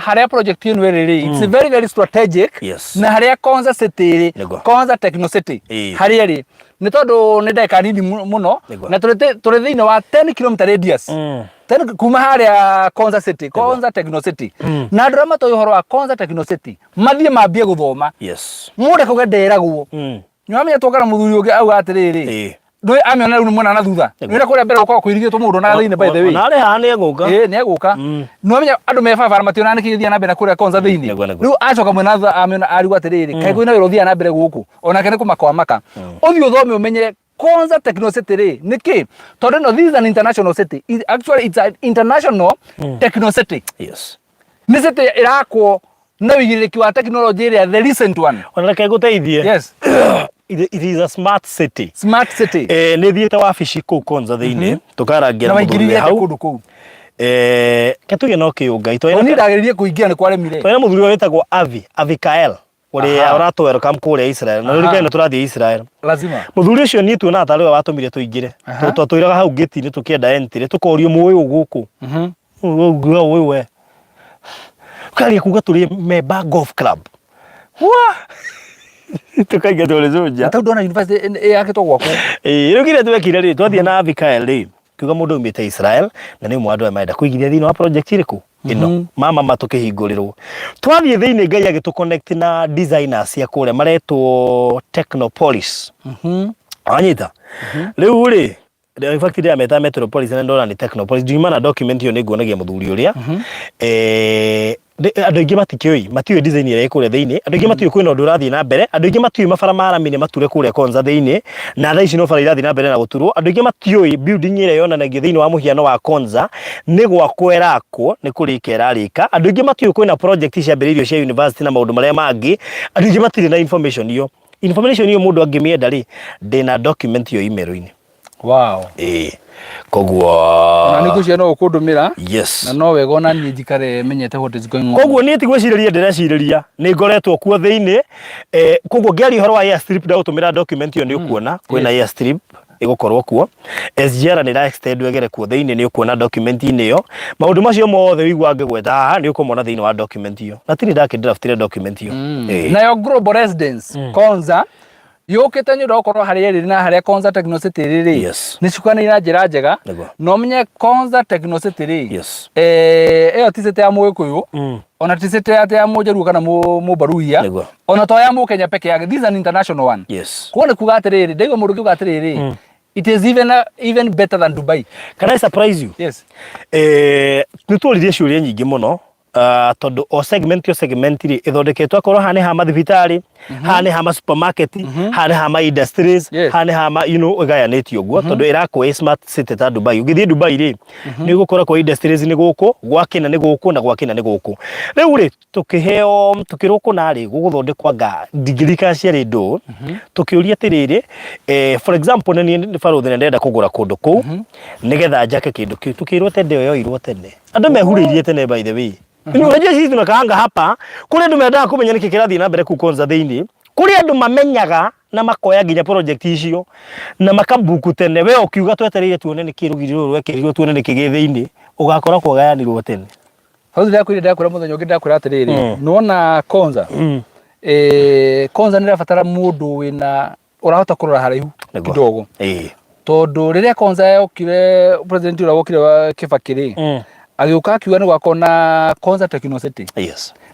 haria project ino riri it's very very strategic na haria KONZA city KONZA techno city haria ri ni tondu ni ndeka nini muno na turi thiini wa 10 km radius tena kuma haria KONZA city KONZA techno city na andu matoy horo wa KONZA techno city mathie mambie guthoma mude kugenderagwo nyamenya twakara muthuri ungi au atiriri ndoi amiona riu mwana na thutha nira kuria mbere gukwa kuirigitwo mundu na thiini by the way na ri ha ni guka ni aguka nyamenya andu mefavara mationa nikithia na mbere kuria KONZA thiini riu acoka mwena amiona arigu atiriri kai kwina wira uthia na mbere guku ona kene kumakwamaka uthio uthome umenye KONZA techno city ri niki tondu no this is an international city actually it's an international techno city ni city irakwo na wigiriki wa technology area the recent one ona kai guteithie it is a smart city ni thiete wabici ku KONZA thiini tukarangira muthuri hau katuge no kiunga itoina ni ndageririe kuingia ni kwaremire toina muthuri wetagwo Avikael uri oratu welcome kuria Israel na ruri kana turathie Israel lazima muthuri ucio ni tuona atari we watumire tuingire twiraga hau gate ni tukienda entry tukorio muoyo guku wewe kali kuga tuli member golf club wa tukaiga tulizoja ata ndona university yake to gwako rĩu kire twekire rĩ twathie na Abikael rĩ kiuga mũndũ umĩte Israel na nĩ mwandu amaenda kũigithia thĩinĩ wa project ĩrĩkũ ino mama matukĩhingũrĩrwo twathiĩ thĩinĩ Ngai agĩtũconnect na designers cia kũrĩa maretwo Technopolis anyita rĩu rĩ in fact they meta Metropolis na ndora ni Technopolis ndiuma na document yo nĩnguonagia mũthuri ũrĩa andũ aingĩ matiũĩ design ĩrĩa ĩkũrĩa thĩinĩ andũ aingĩ matiũĩ kwĩna ũndũ ũrathiĩ na mbere andũ aingĩ matiũĩ mabara maramine mature kũrĩa KONZA thĩinĩ na thaa ici no bara irathiĩ na mbere na gũturwo andũ aingĩ matiũĩ building ĩrĩa yonanagio thĩinĩ wa mũhiano wa KONZA nĩ gwakwo ĩrakwo nĩ kũrĩka ĩrarĩka andũ aingĩ matiũĩ kwĩna project ciambĩrĩirio cia university na maũndũ marĩa mangĩ andũ aingĩ matirĩ na information iyo mũndũ angĩmĩenda rĩ ndĩna document yo email-inĩ. Wow. Koguo na nikucia no ukundumira yes na no wega ona ni njikare menyete what is going on. Koguo ni tigwiciria ndireciria ni ngoretwo kuo thiini koguo ngeri horo wa airstrip da utumira document yo ni ukuona kwina airstrip igukorwo kuo SGR ni ra extend wegere kuo thiini ni ukuona document ini yo maundu macio mothe wigwa ngegweta ni ukumona thiini wa document yo na tini ndake draftire document yo na yo global residence KONZA yokete nyu dokorwo haria riri na haria KONZA Technocity riri ni cukana ina njira njega no menye KONZA Technocity riri eyo tisete ya Mũgĩkũyũ ona tisete ya Mũjaruo kana Mũbaruhia ona to ya Mũkenya peke yake, this is an international one. Kuone kuga atiriri ndaigo mũndũ kiuga atiriri it is even better than Dubai. Can I surprise you? Yes. Nitũririe ciũria nyingĩ mũno tondu o segment ri ithondeketwo akorwo hane ha mathibitari hane ha supermarket hane ha ma industries hane ha ma gayanĩtio guo tondu irakwo smart city ta Dubai. Ugithie Dubai ri ni gukora kwa industries ni guku gwakina ni guku na gwakina ni guku riu ri tukiheo tukiroko na ri guguthondekwa nga digirika cia rindu tukiuria atiriri for example ni Farothi ndenda kugura kundu kuu nigetha njake kindu kiu tukirwo tende yo irwo tene andu mehuririe tene by the way. Unajua sisi tunakaanga hapa kule andu mendaga kumenya niki kirathi na mbere ku KONZA thiini kule andu mamenyaga na makoya nginya project icio na makabuku tene we ukiuga twetereire tuone niki rugiriro rwekerirwo tuone niki githiini ugakora kwa gayanirwo tene hau ndakura muthenya ungi ndakura atiriri nona KONZA KONZA nirabatara mundu wina urahota kurora haraihu kidogo tondu riria KONZA yokire president ura wokire wa Kibakiri agiuka akiuga ni gwako na KONZA Technocity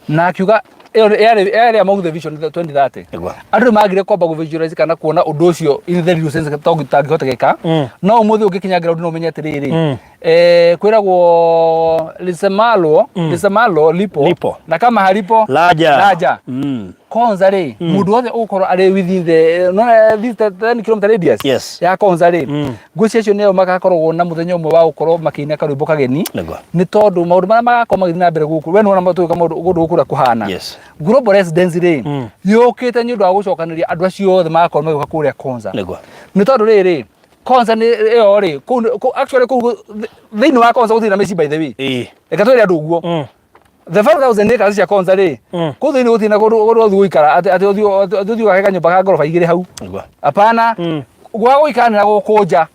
na akiuga yari among the vision 2030 andu magire kwamba visualize kana kuona undu ucio in the real sense tangihoteka no umuthi ungikinya ground no menye atiriri kwiragwo lisemalo lipo na kama halipo laja KONZA ri mundu wothe ukorwo ari within the this 10 km radius ya KONZA ri ngucia cio neo magakorwo na muthenya umwe wa ukorwo makina karwimbo kageni ni tondu maundu maria magakorwo magithii na mbere guku we nona matuika maundu gukura kuhana global residence ri yokite ni undu wa gucokaniria andu acio othe magakorwo magioka kuria KONZA ni tondu riri KONZA ni yo ri actually thiini wa KONZA guthina meci by the way ekatwire andu guo the 5000 acres cia KONZA ri kuthini guthina guthii guikara ati uthii gaka nyumba ka ngorofa igire hau apana gwa guikanira gukunja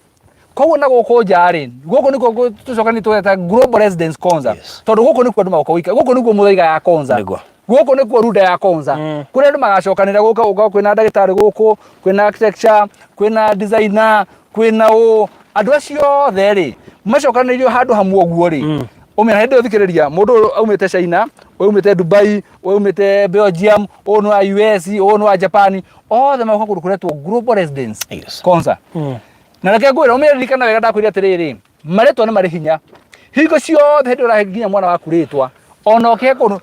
koguo na gukunja ri guku niko tucokani tweta global residence KONZA tondu guku niko andu magoka guika guku niko muthaiga ya KONZA guku niko ruda ya KONZA kuri andu magacokanira guka kwina ndagitari guku kwina architecture kwina designer kwina andu acio othe ri macokanirio handu hamwe guo ri umena hende uthikiriria mundu aumite China umite Dubai umite Belgium onu wa US onu wa Japan othe magoka kurukuretwo global residence KONZA na reke ngwira umeririkana wega ndakwira atiriri maretwa ni mari hinya hingo ciothe hende urahiginya mwana waku ritwa ona okeko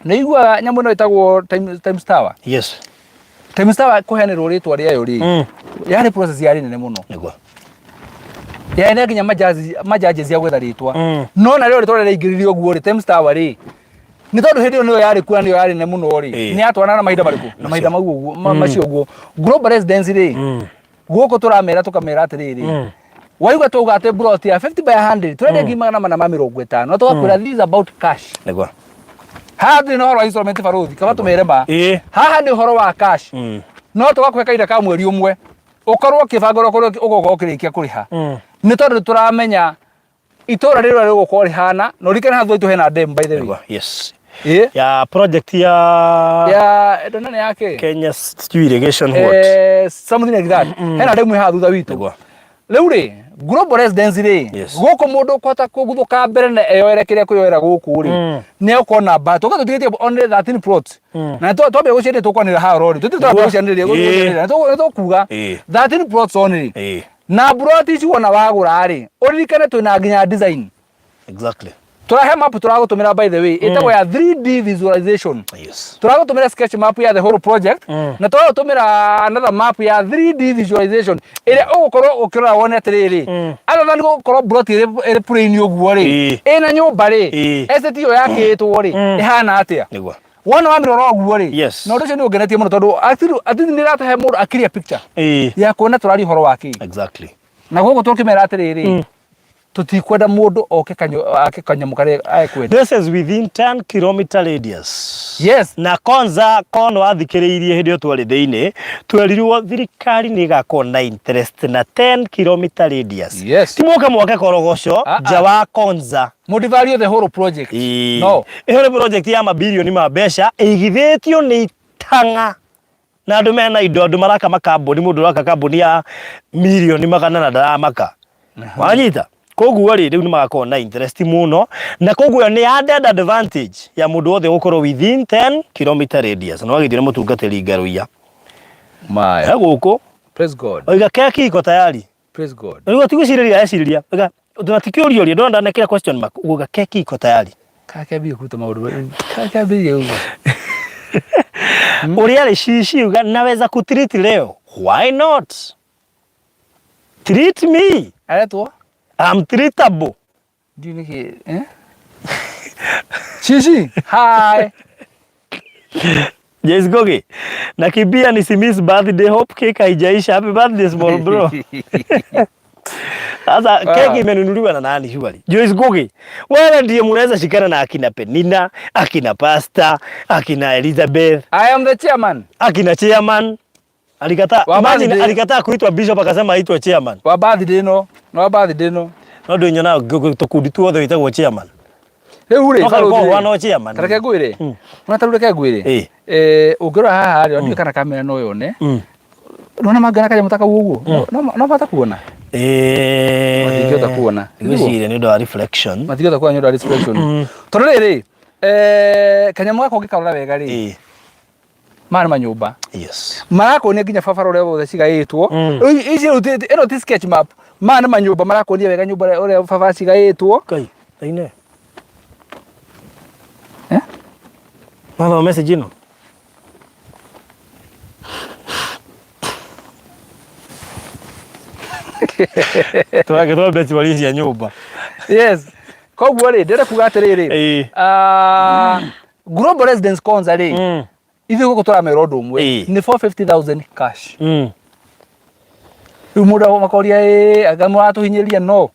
neigua nyamu no itagwo Times Tower Times Tower kuhenirwo ritwa riayo ri yari process yari nene muno nginya majaji cia gwetha ritwa no na rĩo ritwa rĩingĩririo guo ri Times Tower ri ni tondu hindi niyo yari kuwa niyo yari ne muno ri ni atwana na mahinda mariku na mahinda maguo macio guo global residence ri guko turamera tukamera atiriri waiga tuga ate brought ya 50 by 100 turende ngimana na 50 no tugakwira this is about cash hathi no horo wa instrument Farothi kama tumerema haha ni horo wa cash no tugakweka ida ka mweri umwe ukorwo kibangoro ugogo kirikia kuriha ni tondu turamenya itora rĩrĩa rĩgũkorwo rĩhana no rikana hathu itu hena dam by the way. Yes. Yeah. Ya project ya nani yake Kenya irrigation what something like that. Hena dam ha thutha witu. Rĩu rĩ global residence rĩ gũkũ mũndũ kwata kũgũthũka mbere na eyoere kĩrĩa kwĩyoera gũkũ rĩ nĩ ũkona ba tũgatũtigĩtie only 13 plots na twambia gũciendia tũkwanĩra ha rori tũtitwambia gũciendia tũkuga 13 plots only na plot ici wona wagũra rĩ ũririkane twĩna nginya design. Exactly. Turahe map turagutumira by the way itagwo ya 3D visualization. Yes. Turagutumira sketch map ya the whole project na turagutumira another map ya 3D visualization ire ugukorwo ukirora wone atiriri other than gukorwo plot ire plain uguo ri ina nyumba ri estate yo yakitwo ri ihana atia niguo wona wamirora uguo ri no ndio ni ugenetie muno tondu ati ni ratahe mundu akiria picture ya kuona turari horo waki. Exactly. Na gugu tukimera atiriri tutikwenda mundu oke kanyamu kare aekwenda. This is within 10 kilometer radius. Yes. Na KONZA kono athikiriirie hindi twari thiini twerirwo thirikari ni igakorwo na interest na 10 kilometer radius. Yes. Timoke mwake korogoco nja wa KONZA modify the whole project. No. Ihe project ya mabilioni ma mbeca igithitio ni tanga na andu mena indo andu maraka makambuni mundu raka kambuni ya milioni magana na ndaramaka. Wanyita koguo ri riu ni magakorwo na interest muno na koguo ni added advantage ya mundu wothe gukorwo within 10 kilometer radius no agithire mutungatiri ngaruia maya guku. Praise God. Oiga keki iko tayari. Praise God. Oiga tiguciriria eciria oiga tunatikiurio ndonda ndekera question mark uga keki iko tayari kake bi kuta maundu kake bi yuga uria ri shishi uga naweza kutreat leo, why not treat me aletwa I'm treatable. Do you think Shishi, hi. Yes, Gogi. Nakibia ni Simi's birthday, hope cake haijaisha. Happy birthday, small bro. Sasa keki imenunuliwa na nani shughuli? Joyce Gogi. Wewe ndiye mnaweza shikana na akina Penina, akina Pasta, akina Elizabeth. I am the chairman. Akina chairman. Alikataa kuitwa bishop akasema aitwe chairman. Wa birthday no. No birthday no. No ndio nyona tukundi tu othe witagwo chairman. Riu ri karwo wana chairman. Kareke ngwire. Unatarureke ngwire. Ungirora haha ri ndio kana kamera no yone. Nona magana kaje mutaka uguo. No bata kuona. Matigota kuona. Ngwicire ni ndo reflection. Matigota kuona ni ndo reflection. Tondu riri kanyamu gako gikarora wega ri. Mara manyumba. Yes. Marako ni nginya babara uria wothe cigaitwo. Ici ino ti sketch map. Mara manyumba marako ni wega nyumba uria babara cigaitwo. Kai, taine. Mama message ino. Tuagirwo beti wali cia nyumba. Yes. Koguo ri ndire kuga atiriri. Global residence KONZA ri. Ithi guko turamera undu umwe ni 450,000 cash. Umuda makoria agamu atuhinyeria no.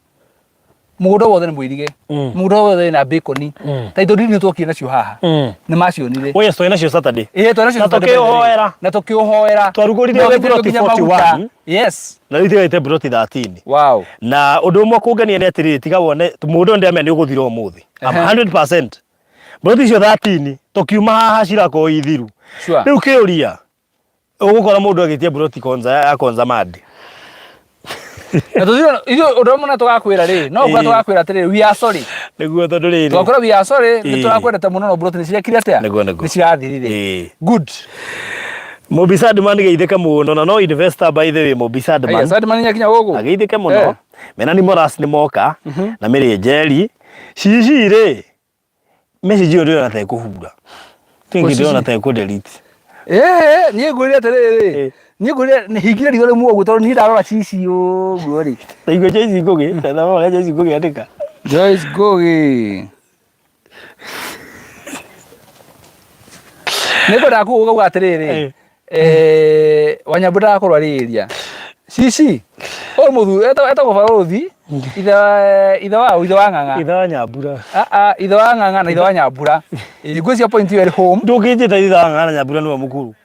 Muda wothe ni muirige. Muda wothe na bacon. Taito ni twokie nacio haha. Ni macionire. Oya story nacio Saturday. Twa nacio Saturday. Na tukiohoera. Twarugurire broti 41. Yes. Na ithite broti 13. Wow. Na undu umwe kungania ni atiri tiga wone mundu ndemenya ni uguthira umuthi. 100%. Broti cio 13 tukiuma haha cirako ithiru. Sure. Riu kiuria ugukora mundu agitie broti KONZA ya KONZA mad. Na tuziro iyo udomona tugakwira ri no kwa tugakwira atiri we are sorry niguo tondu riri twakora we are sorry ni turakwenda muno no broti ni ciakire atia ni cirathirire good Mobisad man geithika muno na no investor by the way Mobisad man Mobisad man nyakinya gugu ageithike muno mena ni moras ni moka na miri jeri shishi ri message yo na ta kuhura tingi ndio na ta ku delete ni ngwire atiriri ni ngwire ni hingire rigore mu ogu tondu ni ndarora cici uguo ri igwe Joyce Gogi na wala Joyce Gogi andika Joyce Gogi Nego ndakuga uga atiriri wanyabura akorwa riria cici o muthu eta gobarothi itha wa nganga itha wa nyambura itha wa nganga na itha wa nyambura igwecia point you at home ndukijita itha wa nganga na nyambura ni wa mukuru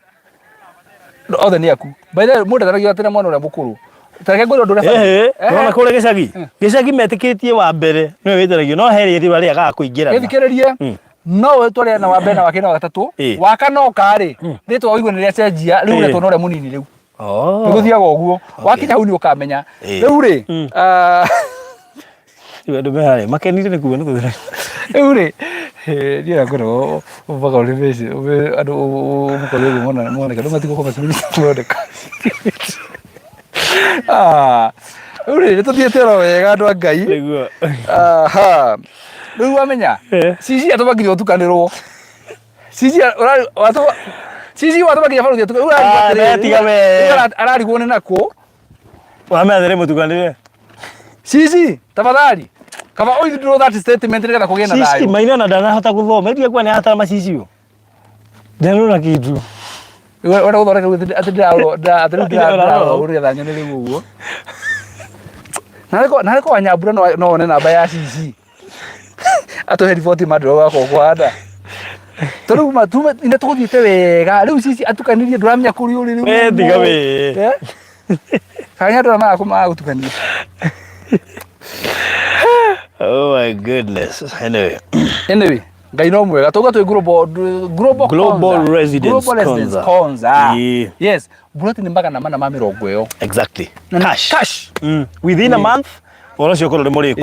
othe ni aku by the way mundu taragia tena mwana ura mukuru tareke ngoro ndore ona kore gicagi metikitie wa mbere no witheragio no heri riwa ria ga kuingira githikiririe no wetore na wa mbere na wa kina wa gatatu wa kanoka ri ritwa oigwe ni ria cenjia riu ritwa no ria munini riu guthiaga uguo wakinya hau ni ukamenya riu ri Iwe mehare makenire nikuo nuthire uri dia ngoro ubaga uri bese adu mukore mona kana matiko kwa sibini tuoneka uri nituthiete ro wega andu angai niguo riu wamenya cici atubagirio tukanirwo cici watubagiria baruthi tukanirwo tiga we ararigwo ni nako wamethere mutukanire cici tafadhali kama withdraw that statement nĩgetha kũgĩe na thayũ. Cici maina na ndanahota gũthoma iria kwa nĩ hata macicio. Ndarona kitu. Ora gũthoreka atĩ ndĩra ũrĩa thanya nĩ rĩu ũguo. Na rĩko wanyambura no one namba ya cici. Atũhe riboti mandũ wako kwanda. Tondũ matume ine tũgũthiĩte wega rĩu cici atukanirie ndũramenya kũrĩ ũrĩ rĩu. Ndiga we. Kanya ndũramaga gũtukania. Oh my goodness. Anyway, ngai no mwega tuga twi global residence KONZA. Yes, buloti ni mbaga na mana ma mirongo yo. Exactly. Cash. Within a month ora cio korore muriku.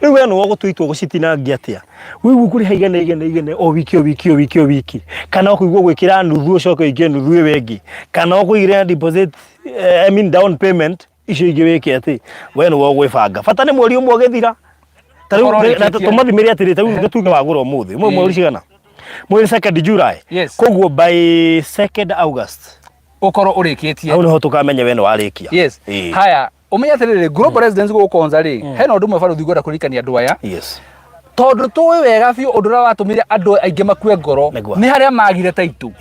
Riu we no gutwitwo gucitinangia atia. Wigu kuri haigane o wiki. Kana okuigwo gwikira nuthu ucoke ikie nuthu wengi. Kana okuigire deposit down payment icio ingi wiki ati. We no gwibanga. Bata ni mweri umwe githira. Tumathimire atiri ta uga tuge wagura umuthi mweri cigana mweri 2nd July koguo by 2nd August ukoro urikitie au niho tukamenya we no warikia. Yes haya umenya atiriri global residence go KONZA ri hena undu mwe baruthi gwenda kurikania andu aya. Yes tondu tuwe wega biu undu ra watumire andu aingi makue ngoro ni haria magire taitu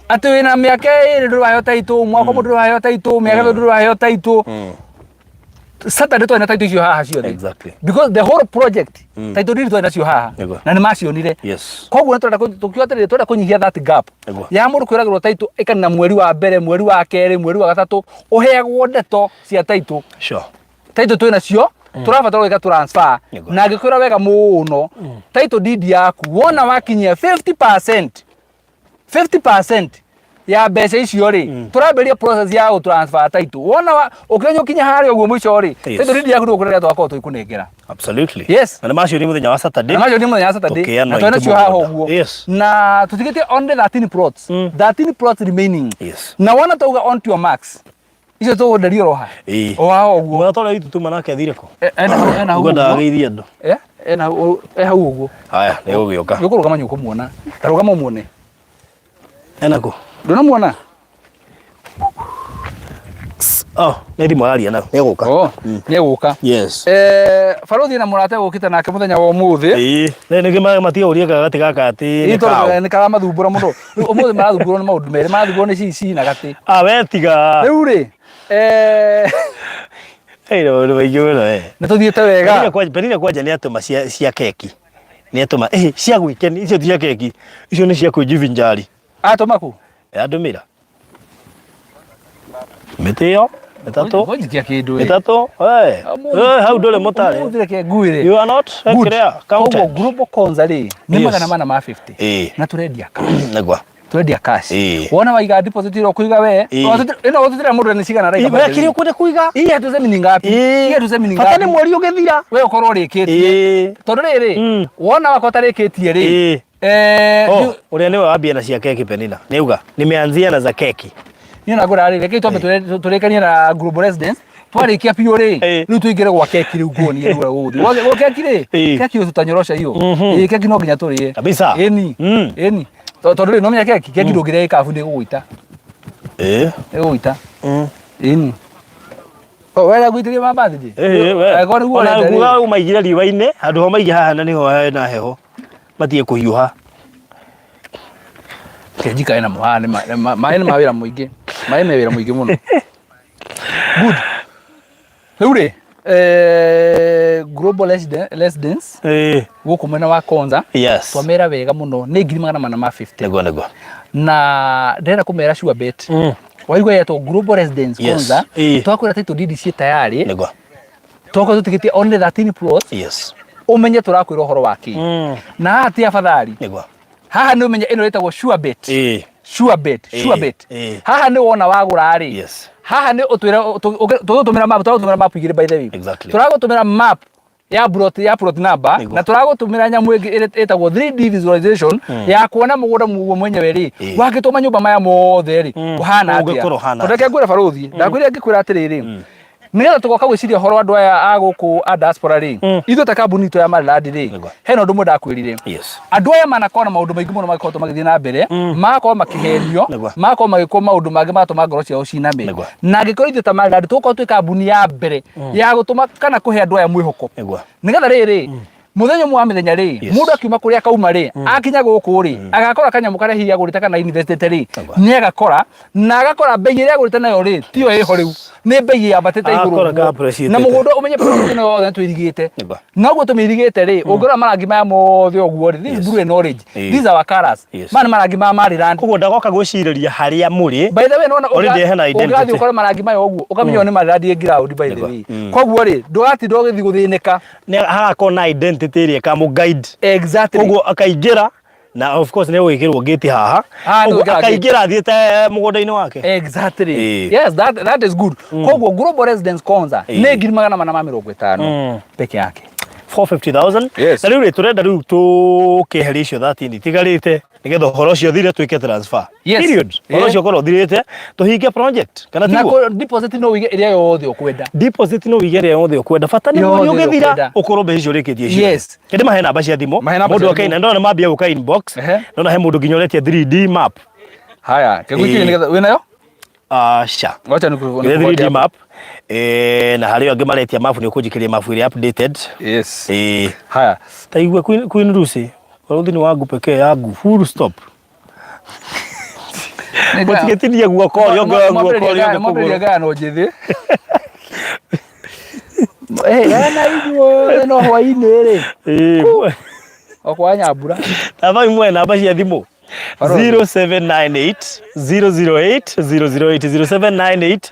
ati wina miaka iri ndu wayo taitu mwako mundu wayo taitu miaka ndu wayo taitu Saturday to na title cio haha cio. Exactly. Because the whole project title deed to na cio haha na ni macionire. Yes. Koguo twenda tukioterere twenda kunyihia that gap. Ya mundu kwiragirwo title ikana mweri wa mbere mweri wa keri mweri wa gatatu uheagwo ndeto cia title. Sure. Title twina cio turabatara gwika transfer na ngikwira wega muno title deed yaku wona wakinyia 50% ya mbeca icio ri turaberia process ya transfer title wona ukinya ukinya hari uguo mwico ri title deed yaku ndukurira twako tuikunengera. Absolutely. Yes. Na macio ni muthenya wa Saturday. Na macio ni muthenya wa Saturday. Na twena cio haha uguo. Yes. Na tutigite only 13 plots. 13 plots remaining. Yes. Na wona tauga on to your marks. Icio tu ndario roha. O haha uguo. Mwana tole itu tuma nake athire ko. Ena uguo. Ngoda ageithia andu. Ena hau uguo. Haya, ni ugioka. Gikuruga nyuko muona. Tarugama muone. Ena ko. Ndona muona. Oh, nedi mwari ana neguka. Oh, neguka. Yes. Farothi na murate gukita nake muthenya wa umuthi. Ne ngima matia uria gati gaka ati ni kao. Ni kala mathumbura muno. Umuthi marathumbura ni maundu mere marathumbura ni cici na gati. We tiga. Riu ri no waigura ni tuthiete wega. Penina kwanja ni atuma cia keki. Ni atuma cia gwikeni icio cia keki. Icio ni cia kwijivinjari. Atuma ku? Andumira. Meteo Metato? Metato? How do motari? You are not? Koguo global KONZA ri ni magana mana ma 50. Na turendia cash. Negwa. Turendia cash. Wona waiga deposit ro kuiga we. Ino gutira mundu ni cigana raiga. Iwe kiri ukwende kuiga? Iya tuzemini ngapi? Iya tuzemini ngapi? Fatani mweri ugethira. We ukoro rikitie. Tondu riri wona wakota rikitie ri. Uria niwe wambia na cia keki Penina. Niuga nimeanzia na za keki. Ni na gura ri reke twambe turekania na global residence twarikia piyo ri riu tuingire gwa keki riu guoni rura guthi wo keki ri keki yo tutanyorosha hiyo keki no nginya turie kabisa eni tondu ri no menya keki ndugire ikabu ndi guguita guguita eni wera guitirie mabathi ndi agora guo umaigire riwa-ini andu ho maigi haha na niho hena heho matie kuhiuha kejika ena muhane maene mawira muingi maene mawira muingi muno good heure global residence guku mwena wa KONZA twamera wega muno ni 450 nego na ndera kumera sure bet waigwa yeto global residence KONZA twakwira title deed cie tayari nego toko tutikitie only 13 plots yes umenye turakwira uhoro waki na ati afadhali nego haha ni umenye ino retagwo sure bet sure bet haha ni wona wagura ari yes haha ni utwira tugutumira map igire by the way turagutumira map ya plot number na turagutumira nyamu etagwo 3D visualization ya kuona mugunda muguo mwenyewe ri wakituma nyumba maya mothe ri uhana atia tondeke ngwira baruthi ndakwira ngikwira atiriri nigetha tugoka gwiciria horo andu aya aguku a diaspora ri ithu ta kambuni to ya Marland ri heno ndu ndakwirire andu aya manakona maundu maingi muno magikoto magithie na mbere makoro makihenio makoro magikwo maundu mangi matuma ngoro ciao ciname na ngikoro ithu ta Marland tuko twi kambuni ya mbere ya gutuma kana kuhe andu aya mwihoko nigetha riri muthenya mwa mithenya ri mundu akiuma kuria kauma ri akinya guku ri agakora kanyamu karia hiya gurite kana university ri ni agakora na agakora bei iria gurite nayo ri tio iho riu ni bei ya batete iguru na mugundo umenye project no yothe twirigite noguo tumirigite ri ungora marangi maya mothe oguo ri this blue and orange these are our colors man marangi maya Maryland kugo ndagoka gwiciriria haria muri by the way no ugathi ukora marangi maya oguo ukamenya ni Maryland ground by the way koguo ri ndugati ndogithi guthinika ni harakona identity ria kamu guide exactly koguo akaigira na of course ne wikirwo gate haha akaigira thiete mugunda-ini wake exactly yes that is good koguo global residence KONZA ne ngiri 450 peke yake 450,000 na riu turenda riu tukiheria icio 13 tigarite nigetha horo ucio thire twike transfer period horo ucio korwo thirite tuhinge project kana tiguo na deposit no wige iria yothe ukwenda deposit no wige iria yothe ukwenda bata ni muri ugithira ukorwo mbe icio rikitie icio yes kende mahe namba cia thimo mundu akaina ndona mambia guka inbox ndona he mundu nginyoretie 3D map haya kegwikire nigetha winayo sha wacha ni 3D map na hari angi maretia map ni ukujikiria map ile updated yes haya taigwe Queen Lucy waruthini wangu pekee yangu full stop mutigetinia guoko yongo mwaberia gano njithi ana idio no hwaini ri okwa nyambura tava imwe namba cia thimu 0798 008 008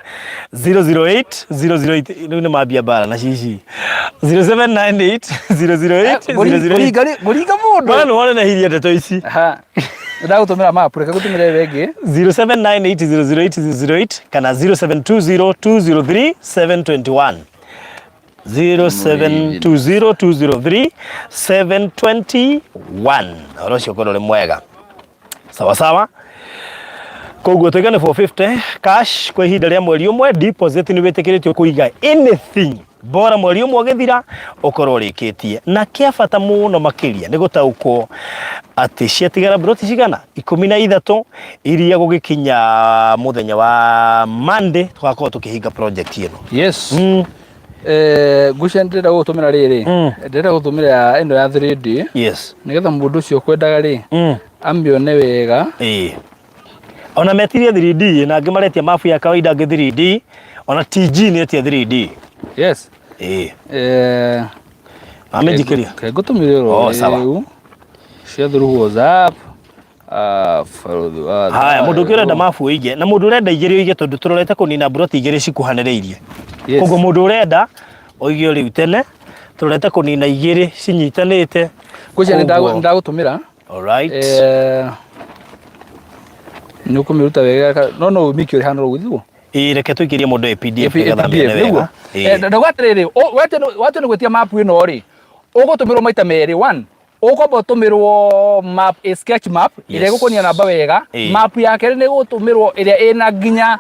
0798 008 ndio mabia bara na shishi 0798 008 008 muringa mundu bana wale na hiria ndeto ici ha ndagutumira map reka gutumira wengi 0798 008 kana 0720 203 721 0720203721 orocio korore mwega sawa sawa koguo twigane 450 cash kwa ihinda ria mweri umwe deposit ni witikiritio kuiga anything bora mweri umwe githira ukorwo rikitie na kia bata muno makiria ni gutaukwo ati ciatigara broti cigana 13 iria gugikinya muthenya wa Monday twakorwo tukihinga project ino yes gucia ndira gutumira riri ndira gutumira endo ya 3D yes nigetha mundu ucio kwendaga ri ambione wega ona metiria 3D na ngimaretia mafu ya kawaida ngi 3D ona TG ni etia 3D yes amejikeria gutumire ro sawa cia through WhatsApp haya mundu kirenda mafu ige na mundu urenda igiri ige tondu turorete kunina broti igiri cikuhaniriirie koguo mundu urenda oigio riu tene turorete kunina igiri cinyitanite kucia ndagutumira alright nukumiruta wega no umikio ri hano guthiwo reke tuikirie mundu PDF gathamene wega ndagwatiriri watu ni gwetia map ino ri ugutumirwo maita meri 1 ukomba tumirwo map sketch map ile gukonia namba wega map yake ni gutumirwo ile ina nginya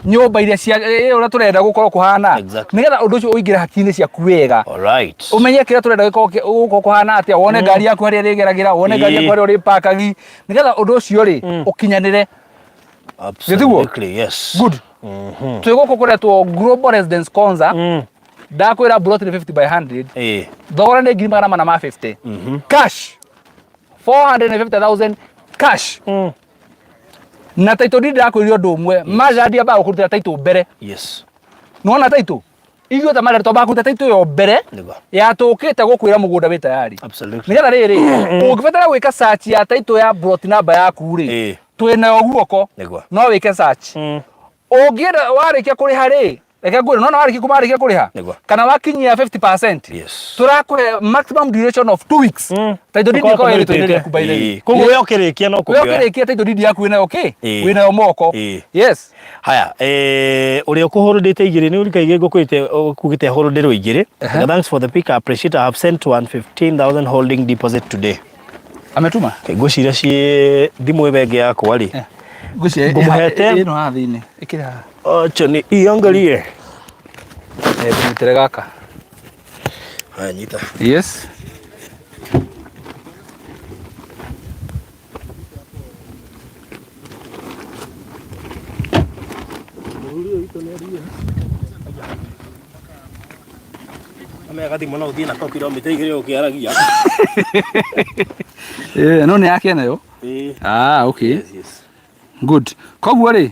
nyumba ile cia ura turenda gukorwo kuhana nigetha undu ucio uingira hakini cia kuwega alright umenye kira turenda gukorwo kuhana atia wone ngari yaku haria rigeragira wone ngari yaku haria uri pakagi nigetha undu ucio ri ukinyanire absolutely yes good twiguko kuretwo global residence KONZA ndakwira plot 50 by 100 thogora ni 450 cash 450,000 cash na title deed ndakwira ndu umwe Marland aba gukuruta title mbere yes nona title igio ta Marland toba gukuruta title yo mbere ya tukite gukwira mugunda wi tayari absolutely nigetha riri ungibatara gwika search ya title ya plot number yaku ri twina yo guoko no wike search Ũngĩenda warĩkia kũrĩha rĩ, reke ngwĩre no warĩkia kũmarĩkia kũrĩha kana wakinyia 50%. Yes. Tũrakũhe maximum duration of 2 weeks. Title deed iko ĩrĩtwo ku by the way. Koguo yo kĩrĩkia no kũgĩa. Yo kĩrĩkia title deed yaku wĩnayo wĩnayo moko. Yes. Haya, ũrĩa ũkũhũrũndĩte igĩrĩ nĩ ũrikaigĩ ngũkũgĩte hũrũndĩrwo igĩrĩ. Thanks for the pick. I appreciate. I have sent 115,000 holding deposit today. Ametuma? Ngwĩciria ciĩ thimũ ĩbenge yakwa rĩ. Ngũmũhete ĩno haha thĩinĩ. Ĩkĩra. Acha ni iangalie. Bũnyitĩre gaka. Haya nyita. Yes. Amegati mwana uthie na kilomita igĩrĩ ũkĩaragia. No nĩ yake nayo. Okay. Yes. Good. Koguo rĩ,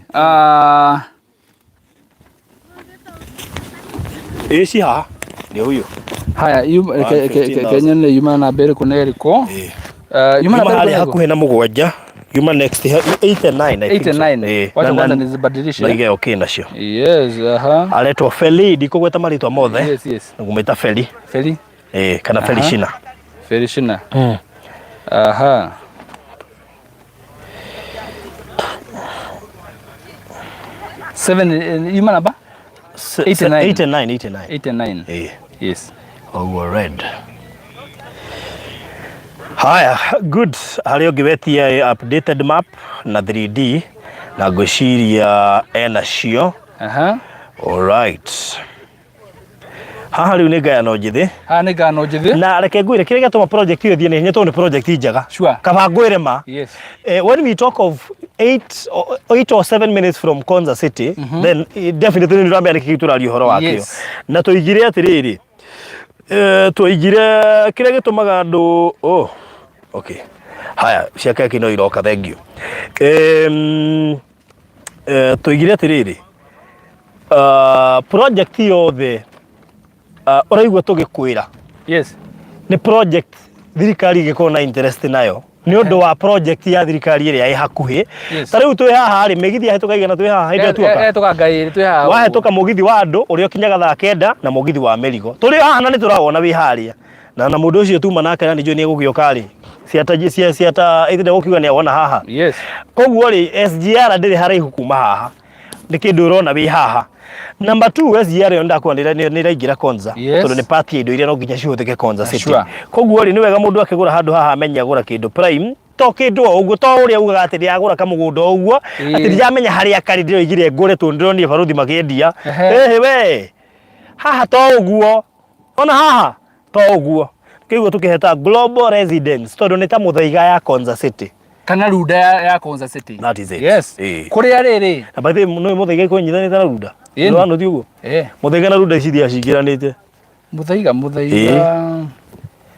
si haha ndio huyo. Haya, Kenya nĩ yuma na mbere kuneriko. Yuma na mbere hakuhe na mũgwanja. Yuma next 89 I think. 89. Wacha kwanza nizibadilishe. Naige okay nacio. Yes, Aletwa Feli ndikũgweta marĩtwa mothe. Yes. Ngũmĩta Feli. Feli? Kana Felishina. Felishina. 7 yuma namba? 89. Yes. Oh, red. Haya, good. Harĩa ũngĩwetia updated map na 3D na ngwĩciria nacio. All right. Haha rĩu nĩ ngayano njĩthĩ. Haha nĩ ngayano njĩthĩ. Na reke ngwĩre kĩrĩa gĩatũma project ĩyo ĩthiĩ na hinya tondũ nĩ project njega. Sure. Kaba ngwĩre ma. Yes. When we talk of 8 or 7 minutes from KONZA city, then definitely nĩ ũramenya nĩkĩ tũraria ũhoro wakĩo. Na tũigire atĩrĩrĩ. Tũigire kĩrĩa gĩtũmaga andũ okay. Haya, ciaka kino iroka, thank you. Tũigire atĩrĩrĩ. Project yothe ũraigua tũgĩkwĩra. Yes. Nĩ project thirikari ĩgĩkorwo na interest nayo. Nĩ ũndũ wa project ya thirikari ĩrĩa ĩ hakuhĩ. Ta rĩu twĩ haha rĩ mĩgithi yahĩtũka igana twĩ haha hĩndĩ tuoka. Hĩtũka ngai twĩ haha. Wahĩtũka mũgithi wa andũ ũrĩa ũkinyaga thaa 9 na mũgithi wa mĩrigo. Tũrĩ haha na nĩ tũrawona wĩ harĩa. Na mũndũ ũcio tuma nake na nĩjue nĩ egũgĩoka rĩ. Ciata ĩthĩnda gũkiuga nĩ awona haha. Yes. Koguo rĩ SGR ndĩrĩ haraihu kuma haha. Nĩ kĩndũ ũrona wĩ haha. Number 2, SGR yo ndakuwa nĩ iraingĩra KONZA tondũ nĩ party indo iria no nginya cihũthĩke KONZA city. Koguo rĩ nĩ wega mũndũ akĩgũra handũ haha amenya agũra kĩndũ prime to kĩndũ ũguo to ũrĩa ugaga atĩ ndĩagũra kamũgũnda ũguo atĩ ndĩramenya harĩa kari ndĩroigire ngũre tondũ ndĩronire baruthi makĩendia. We haha to ũguo, ona haha to ũguo. Kĩguo tũkĩheta global residence tondũ nĩ ta mũthaiga ya KONZA city. Kana runda ya KONZA city. That is it. Yes. Kũrĩa rĩrĩ. Na by the way no mũthaiga kũnyithanĩte na runda. Nĩ wano ti ũguo. Mũthaiga na runda ici cingĩranĩte. Mũthaiga.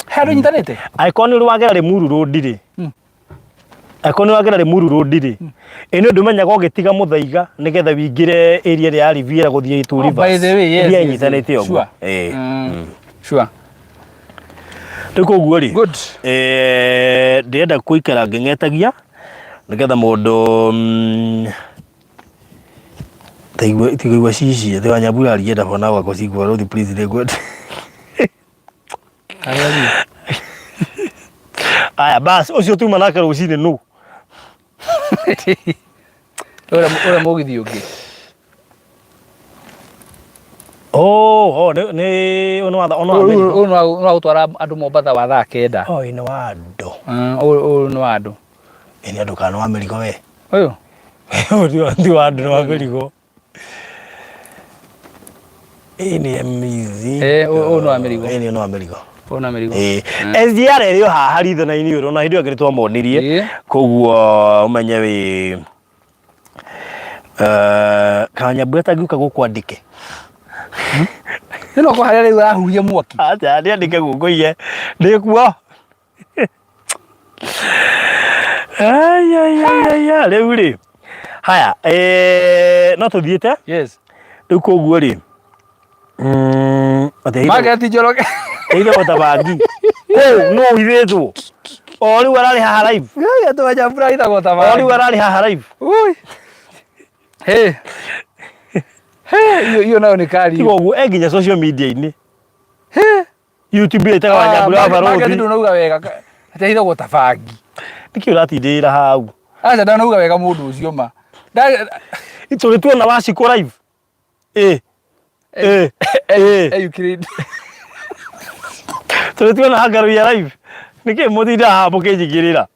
Handũ nyithanĩte. Aikoni rwagera Limuru road rĩ. Aikoni rwagera Limuru road rĩ. Ĩno ndũmenyaga ũgĩtiga mũthaiga nĩgetha wingĩre area ya Riviera gũthiĩ Itu Rivers. By the way, yes. Nyithanĩte ũguo. Sure. Koguo rĩ. Good. Ndĩrenda kũikara ngĩng'etagia nĩgetha mũndũ Tigwa shishi, the Wanyabura alienda for now kwa siku warodi please they good. Aya basi ucio tu manaka rucine no. Ora mugithi ungi. Ne ono gutwara andu Mombatha wa thaa 9. Ino wando. No andu. Eni andu kana wa Amerika we. Oyo. Ndio andu wa Amerika. Ni amizi. No Amerika. Eni no Amerika. Ona Amerika. SGR ĩrĩ haha haritho na ini urona hĩndĩ ĩyo twamonirie koguo umenye wi Kanyabura tangiuka gũkwandĩke Nino ko harĩa rĩu arahuria mwaki ata andĩke gũkũiye ndĩkuo ay rĩu rĩ haya no tũthiĩte yes rĩu koguo rĩ Magati Njoroge Ida watabangi. No hiretu. Oli warali haha live. Ya to Wanyabura ita gota ba. Oli warali haha live. Ui. Hey. Hiyo nayo ni kali. Tigo eginya social media ini. YouTube itaga Wanyambura barothi. Magari ndunauga wega. Ate hitho gutabangi. Niki uratindira hau. Acha ndanauga wega mundu ucio ma. Tuli tuona Waciko live. Ukraine. Tuli tuona Hagaru ya live. Niki muthida hapo kinjigirira.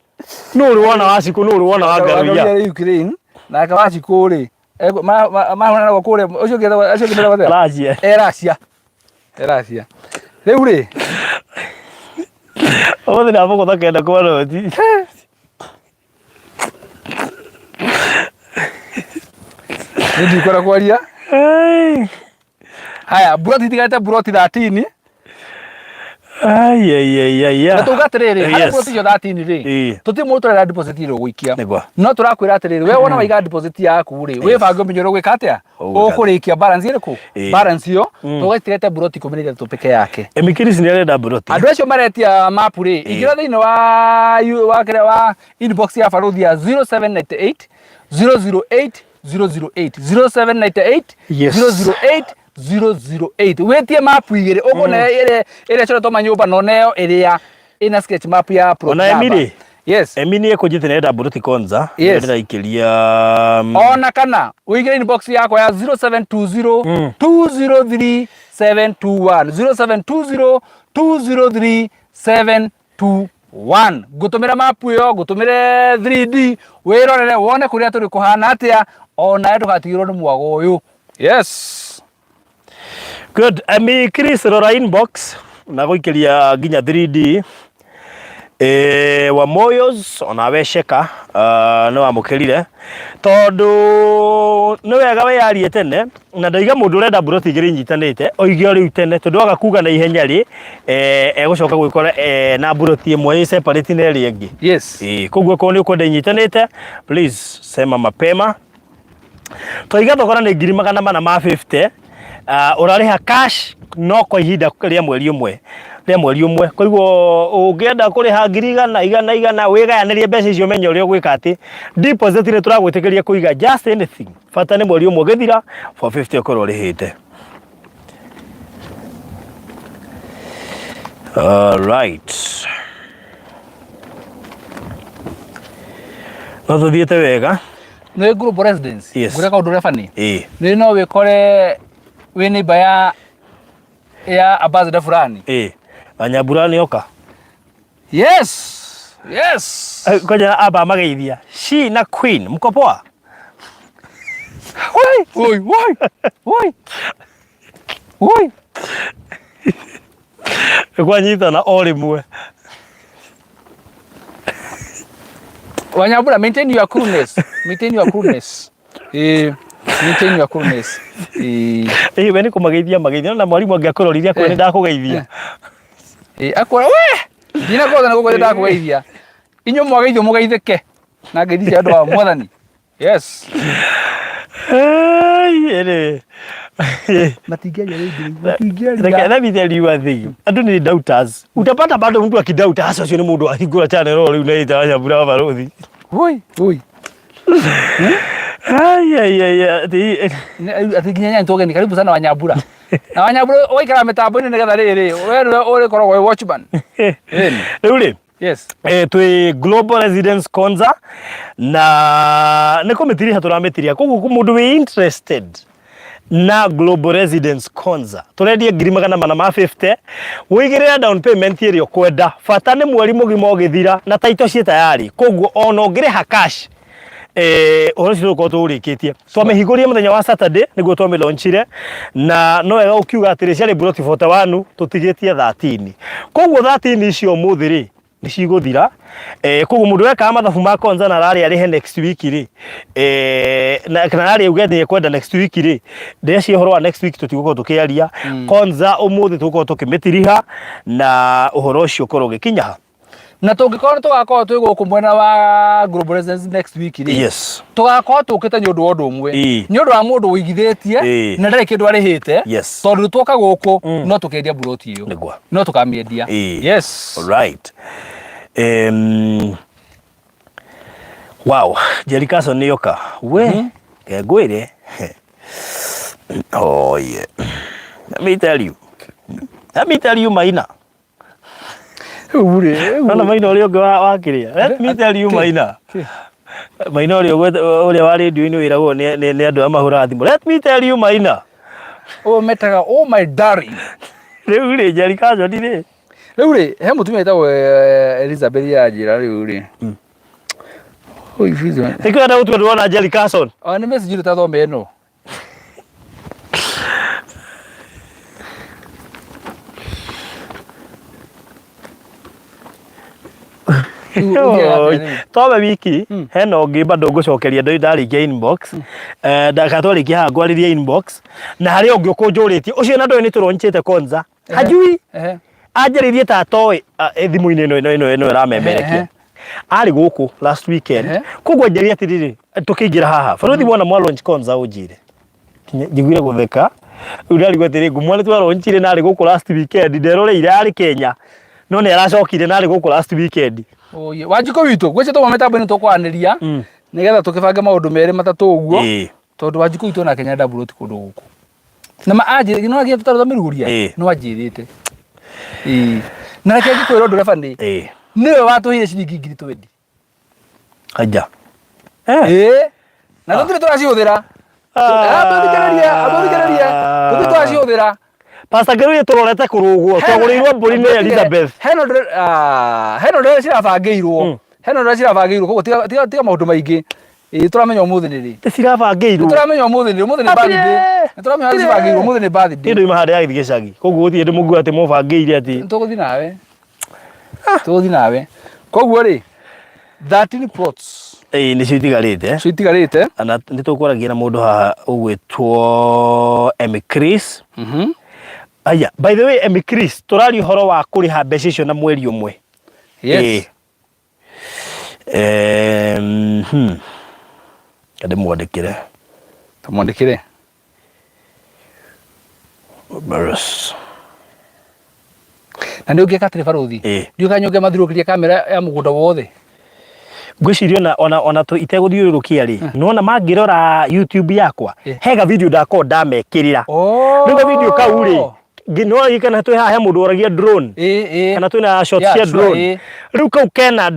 Nuri wona Waciko, nuri wona Hagaru ya Ukraine. Na ka Waciko ri. Mahona na kure. Ucio getha acio kimera wathe. Russia. Russia. Riu ri. Othi na boko takenda kwa roti. Ndio kwa kwaria. Haya, buroti tigata buroti 13. Na tugatiriri hari buroti yo 13 ri. Tuti mutu ra deposit iro gwikia. No turakwira atiriri we wona waiga deposit yaku ri. We bango minyoro gwika atia? Ukurikia balance iriku? Balance yo tugatirete buroti 13 peke yake. Emikirisi ni arenda buroti. Andu acio maretia map ri. Igira thiini wa inbox ya barothi ya 0798 008 008 0798 008 wetie map igire ogone ire chora to manyumba no neo iria ina sketch map ya pro. Ona Emiri. Yes. Emini ekujite nenda buruti KONZA. Nenda ikiria ona kana uigire inbox yako ya 0720 203 721 0720 203 721 gutumira map yo gutumire 3D wirorere wone kuria turi kuhana atia ona ndugatigirwo ni mwago uyu. Yes. Good. Ami Chris rora inbox na guikiria ginya 3D wa Moyos ona wesheka no amukirire tondu no wega we yari tene na ndaiga mundu urenda buroti igiri nyitanite oigio riu tene tondu agakuga na ihenya ri egucoka gwikora na buroti imwe separate na ri ingi. Yes. Kugwo ko ni ukwenda nyitanite please sema mapema toiga thogora ni 450 urariha cash no kwa ihinda ria mweri umwe koiguo ungienda kuriha 100 wigayanirie mbeca icio menye uria gwika ati deposit ni turagwitikiria kuiga just anything fata ni mweri umwe githira 450 ukorwo rihite. All right, no tuthiete wega no group residence. Yes. Gure ka undu refani ni no wikore we ni baya ya ambassador fulani Wanyambura ni oka. Yes. Koja aba mageithia she na queen mko poa. Woi kwa nyita na orimwe. Wanyambura maintain your coolness. Maintain your coolness. Beni kumageithia na mwalimu angiakororiria kwa ni ndakugeithia. Akora we dina goza na gogo ndakugeithia. Inyo mwageithio mugeithike. Na ngeithia andu a mwathani. Yes. Ere. Matingiaria rĩngĩ. Let me tell you one thing. Andu ni doubters. Utapata bado mtu akidoubt hasa sio ni mundu ahingura channel rĩu na ita Wanyambura barothi. Woi. Ati ginya ntogeni karibu sana Wanyambura. Na Wanyambura oikara mitambo-ini nigetha riri we uri korwo we watchman. Rĩu yes. Twi global residence KONZA na niko metiria turametiria koguo mundu we interested na global residence KONZA turendia 450 wigirira down payment iri okwenda fata ni mweri mugima ogithira na taito cie tayari koguo ona ongiriha cash ohoro cio ko turikitie twamehiguria muthenya wa Saturday niguo twame launchire na no wega ukiuga atiri ciari buroti 41 tutigitie 13 koguo 13 icio muthiri ni ciguthira koguo mundu weka mathabu ma KONZA na rari arihe next week ri na kana rari ugete kwenda next week ri ndeci uhoro wa next week tutiguko tukiaria KONZA umuthi tuguko tukimitiriha na uhoro ucio korwo gikinya na tungikorwo tugakorwo twi guku mwena wa global residence next week ri yes tugakorwo tukite nyundu wa undu umwe nyundu wa mundu wigithitie na ndari kindu arihite tondu twoka guku no tukendia buroti iyo no tukamiendia. Yes. All right. Wow, Jerikaso ni yoka we ngwire Oh yeah. Let me tell you Maina. Nona Maina ule oge wakiria. Let me tell you Maina. Maina ule wa radio-ini wirago ni andu amahura thimu. Let me tell you Maina. Oh metaga oh my darling. Riu ri Jerry Carson ri. Riu ri he mutumia etagwo Elizabeth ya njira riu ri. Oi fizo. Iko na utu ndona Jerry Carson. Ni message ru tathome eno. Tobe wiki hena ungi bado ngucokeria ndo ndarikia inbox ndakatwarikia haha ngwaririe inbox na hari ungi ukunjuritie ucio na ndo ni turonchete KONZA hajui anjaririe ta toy thimu-ini ino iramemerekia ari guku last weekend kugwa njari atiriri tukingira haha baruthi mwana mwa launch KONZA unjire njiguire gutheka urari gwetiri ngumwana twa launchire na ari guku last weekend nderoreire ari Kenya no ni aracokire na ari guku last weekend. Oye wajiko witu gwece to mametambo ni tukwaniria nigetha tukibanga maundu mere matatu uguo tondu wajiko witu na Kenya double ti kundu guku na maajire no agia tutaruta miruguria no ajirite na reke ngikwira ndu refandi niwe watuhire ciringi ngiri 20 aja na tutire turacihuthira tutire turacihuthira Pastor Geruye turorete kurugwo twagurirwo mburi ni Elizabeth heno cirabangirwo koguo tiga maundu maingi turamenya umuthi ni ri cirabangirwo turamenya umuthi ni birthday turamenya cirabangirwo umuthi ni birthday ndu imahari ya gicagi koguo uthie ndi mugu ati mubangire ati tuguthi nawe koguo ri 13 plots ni citigarite ana ndi tukwaragia na mundu haha ugwitwo Chris aya by the way Chris turari horo wa kuriha mbeca icio na mweri umwe yes kade mwandikire Baros na ndio ngekatire baruthi ndio kanyonge mathirukirie kamera ya mugunda wothe ngwicirio ona tu iteguthiurukia ri nona mangirora YouTube yakwa hega video ndako ndamekirira ndio video kau ri gino ikana tu haha mundu oragia drone kana tu na shots ya drone riu kau kena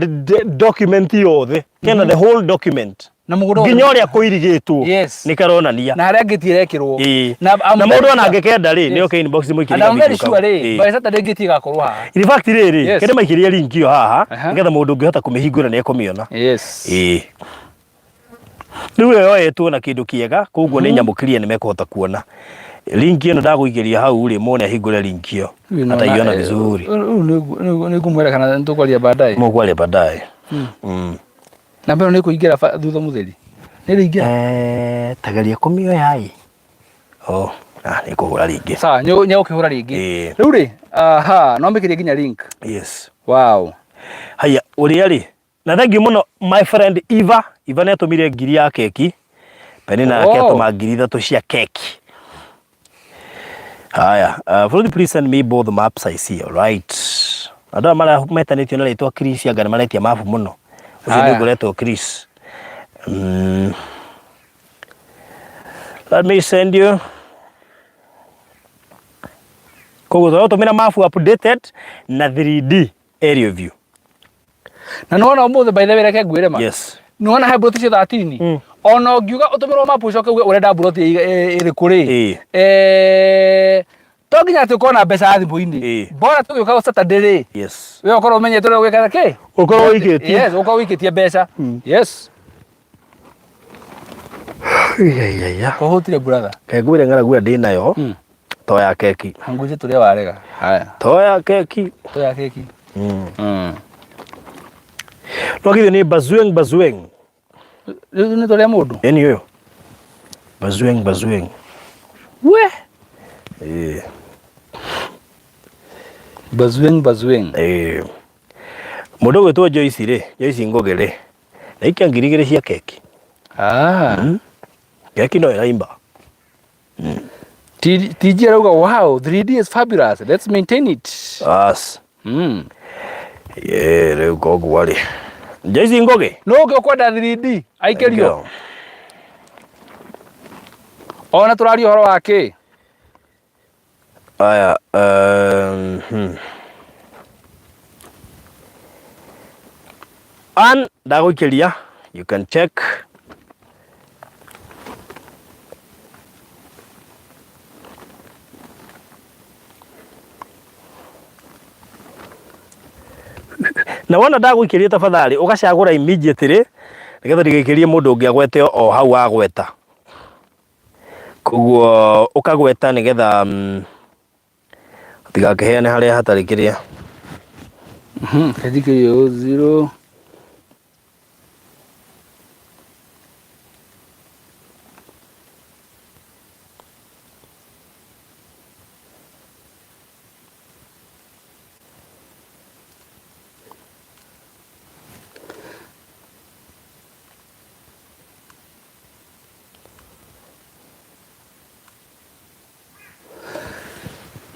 document yothe kena the whole document na mugunda ginyo ria kuirigitwo ni karonania na haria ngitirekirwo na mundu ona angekenda ri ni okay inbox mwikirira video na sure ri by Saturday ngiti gakorwo haha in fact ri kende maikiria link yo haha ngetha mundu ngihota kumihingura ni ekomiona riu yo yetu na kindu kiega koguo ni nyamukirie ni mekuhota kuona link ino ndaguikiria hau ri mone hingure link yo ataiona vizuri ni kumwera kana ntukwaria baadaye mukwaria baadaye na mbero ni kuingira thutha mutheri ni ringira tagaria komio yai ni kuhura ringi sawa nyo ukihura ringi riu ri no mbikirie ginya link yes wow haya uri ari na thank you muno my friend Eva ne atumire ngiri ya keki penina yake atuma ngiri 3 cia keki haya please send me both maps I see all right ada mara metanitio na leto Chris ya gana maletia mapu muno uzi nguleto Chris let me send you kogo tumira mapu updated na 3D area view na nona umuthe by the way reke ngwire ma yes nona ha broti cia 13 ona ngiuga utumirwo mapu coke urenda broti iri kuri to nginya tukona mbeca thimu-ini bora tugiuka Saturday ri yes we ukorwo umenyete uri gwika ki ukorwo wikitie yes ukorwo wikitie mbeca yes kohotire brother kegwire ngaragu ndi nayo to ya keki hanguje turia warega haya to ya keki Logithi ni bazueng ni turia mundu yani yo bazueng we bazueng mundu gwetwo Joyce Ngogere na ikia ngirigire cia keki keki no iraimba TG arauga wow 3D is fabulous let's maintain it reu koguo ri Joyce Ngoge no ngiukwenda 3D aikerio Ona turario horo wake. Aya, An ndagukiria, you can check. Na wona ndagukiria tafadhali ugacagura immediately nigetha ndigikirie mundu ungi agwete o hau agweta. Koguo ukagweta nigetha tigakeheane haria hatari kiria. Kathikiriyo 0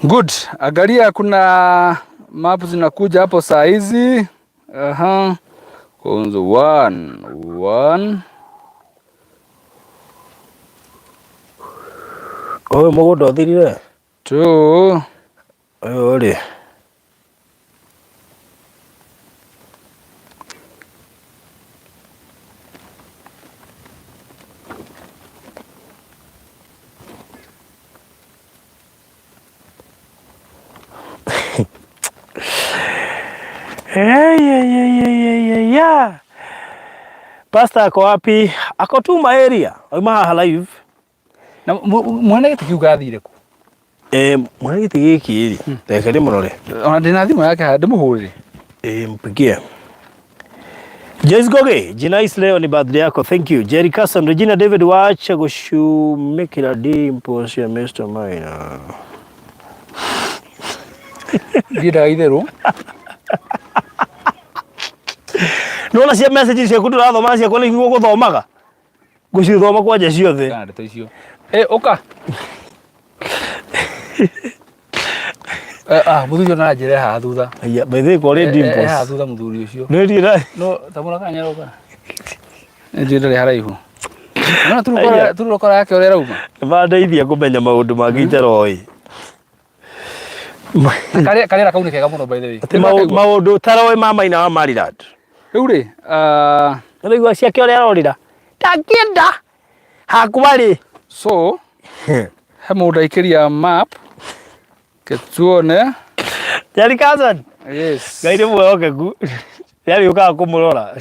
Good. Angalia kuna map zinakuja hapo saa hizi. KONZA 1. Oyo mugundo thirire. 2. Oyo ri. Yeah. Pastor ako wapi? Ako tu ma area. Oima haha live. Na mwana giti kiuga thire ku. Mwana giti giki ri. Tekere murore. Ona ndina thimu yake ha ndimuhurire. Mpigie. Jez Goge, jina leo ni birthday yako. Thank you. Jerry Custom, Regina David wacha gushumikira dimpo cia Mr. Maina. Gira idero. Nona cia message cia kudu rathoma cia kone higo guthomaga. Gucithoma kwanja ciothe. Kana ndeto icio. Oka. Muthuri na njire ha thutha. Aya, bethe ko ri dimples. Ha thutha muthuri ucio. Ni rira. No tamura kanya roka. Njire ri haraihu. No turukora yake ore rauma. Vandeithia kumenya maundu mangite roi. Karera kauni kega muno by the way. Maundu taroi mamaina wa Maryland. Riu ri Ndigwa ciake ore arorira. Ndakienda. Hakuari. So he mundu aikiria map ketuone. Yari cousin. Yes. Gaire muoke ku. Yari uka kumurora.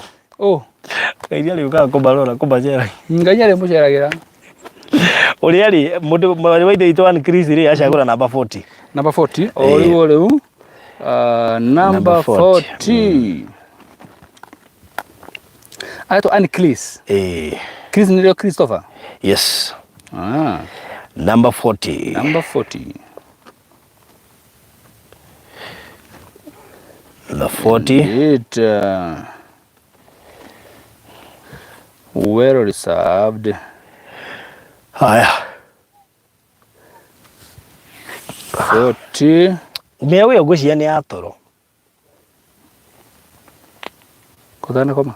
Yari uka kumarora kumajera. Nganyare muceragira. Uri yari mundu waithe itwan Chris ri acagura number 40. Number 40. Riu number 40. Aito ani Chris. Chris ni leo Christopher. Yes. Number 40. Number 40. The 40. Well reserved. Haya. 40. Mewe ogucia ni atoro. Kuthana koma.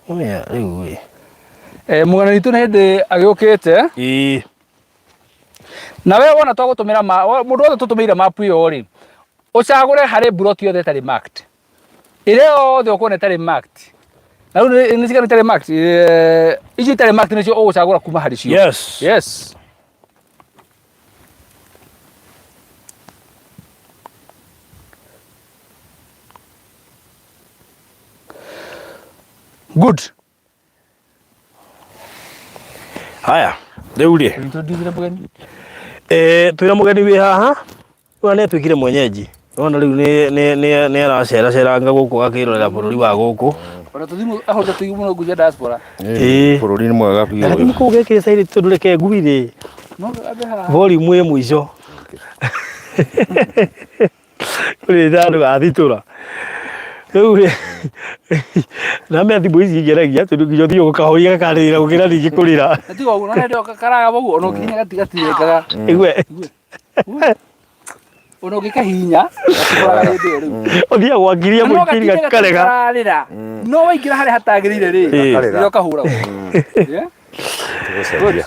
Oya, riu. Mugana ritu hende agiukite. Na we wona twagutumira mundu wothe tutumira map iyo ri. Ucagure hari blot yothe tari marked. Ile yothe ukone tari marked. Na riu ni cigana tari marked. Iji tari marked nicio ugucagura kuma hari cio. Yes. Yes. Good. Haya, riu ri. Twira mugeni wi haha. Wana twikire mwenyeji. Ona riu ni aracera ceranga guku akirorera bururi wa guku. Ona tuthimu ahoza tuimuno guja diaspora. Bururi ni mwega biũ. Lakini kugekire sairi tudureke ngubire. No abe ha. Volume ĩ mwico. Uri ndandu gathitura. Riu na me thimu ici ngeragia tondu nginya thio gukahoria gakarira gukira ringi kurira. Tigo uno na ndio karaga bogu ono kinya gatigatirekaga. Igwe. Ono gikahinya atikoraga rĩndĩ rĩu. Othia gwakiria mũikiri gakarega. No waingira hari hatagirire ri. Ndio kahura.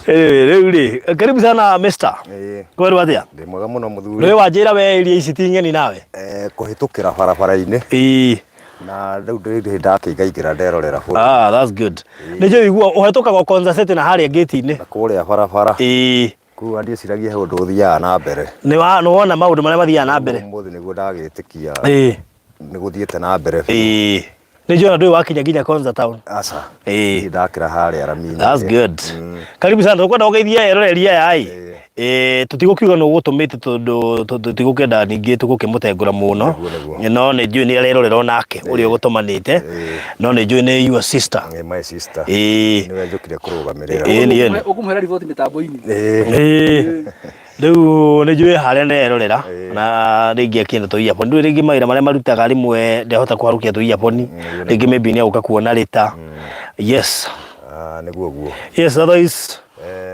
Rĩu karibu sana Mr. Kwĩrwo atĩa? Ndĩ mwega mũno mũthuri. Nĩ wanjĩra we iria ici ti ng'eni nawe? Kũhĩtũkĩra barabara-inĩ. Na rĩu ndakĩingaingĩra nderorera bũrũri. Ah, that's good. Nĩ njũĩ iguo ũhĩtũkaga KONZA City na harĩa gate-inĩ. Kũrĩa barabara. Kũu ndiĩciragia he ũndũ ũthiaga na mbere. Nĩ wona maũndũ marĩa mathiaga na mbere. Ũmũthĩ nĩguo ndagĩtĩkia. Nĩ gũthiĩte na mbere. Nĩ njũĩ ndũĩ wakinya nginya KONZA town. Aca. Ndakĩra harĩa rami-inĩ. That's good. Karibu sana tũkwenda ũgeithie eroreri aya tutigũkiuga nĩ ũgũtũmĩte tondũ tutigũkenda ningĩ tũgũkĩmũtengũra mũno, no nĩ njũĩ nĩ arerorera onake ũrĩa ũgũtũmanĩte, no nĩ njũĩ nĩ your sister. My sister. Nĩwe njũkire kũrũgamĩrĩra. Ũkũmũhera riboti mĩtambo-inĩ. Rĩu nĩ njũĩ harĩa nderorera na rĩngĩ akĩenda tũ earphone, ndũĩ rĩngĩ mawĩra marĩa marutaga rĩmwe ndehota kũharũkia tũ earphone, rĩngĩ maybe nĩ agũka kuona rĩta. Yes. Nĩguo guo. Yes, otherwise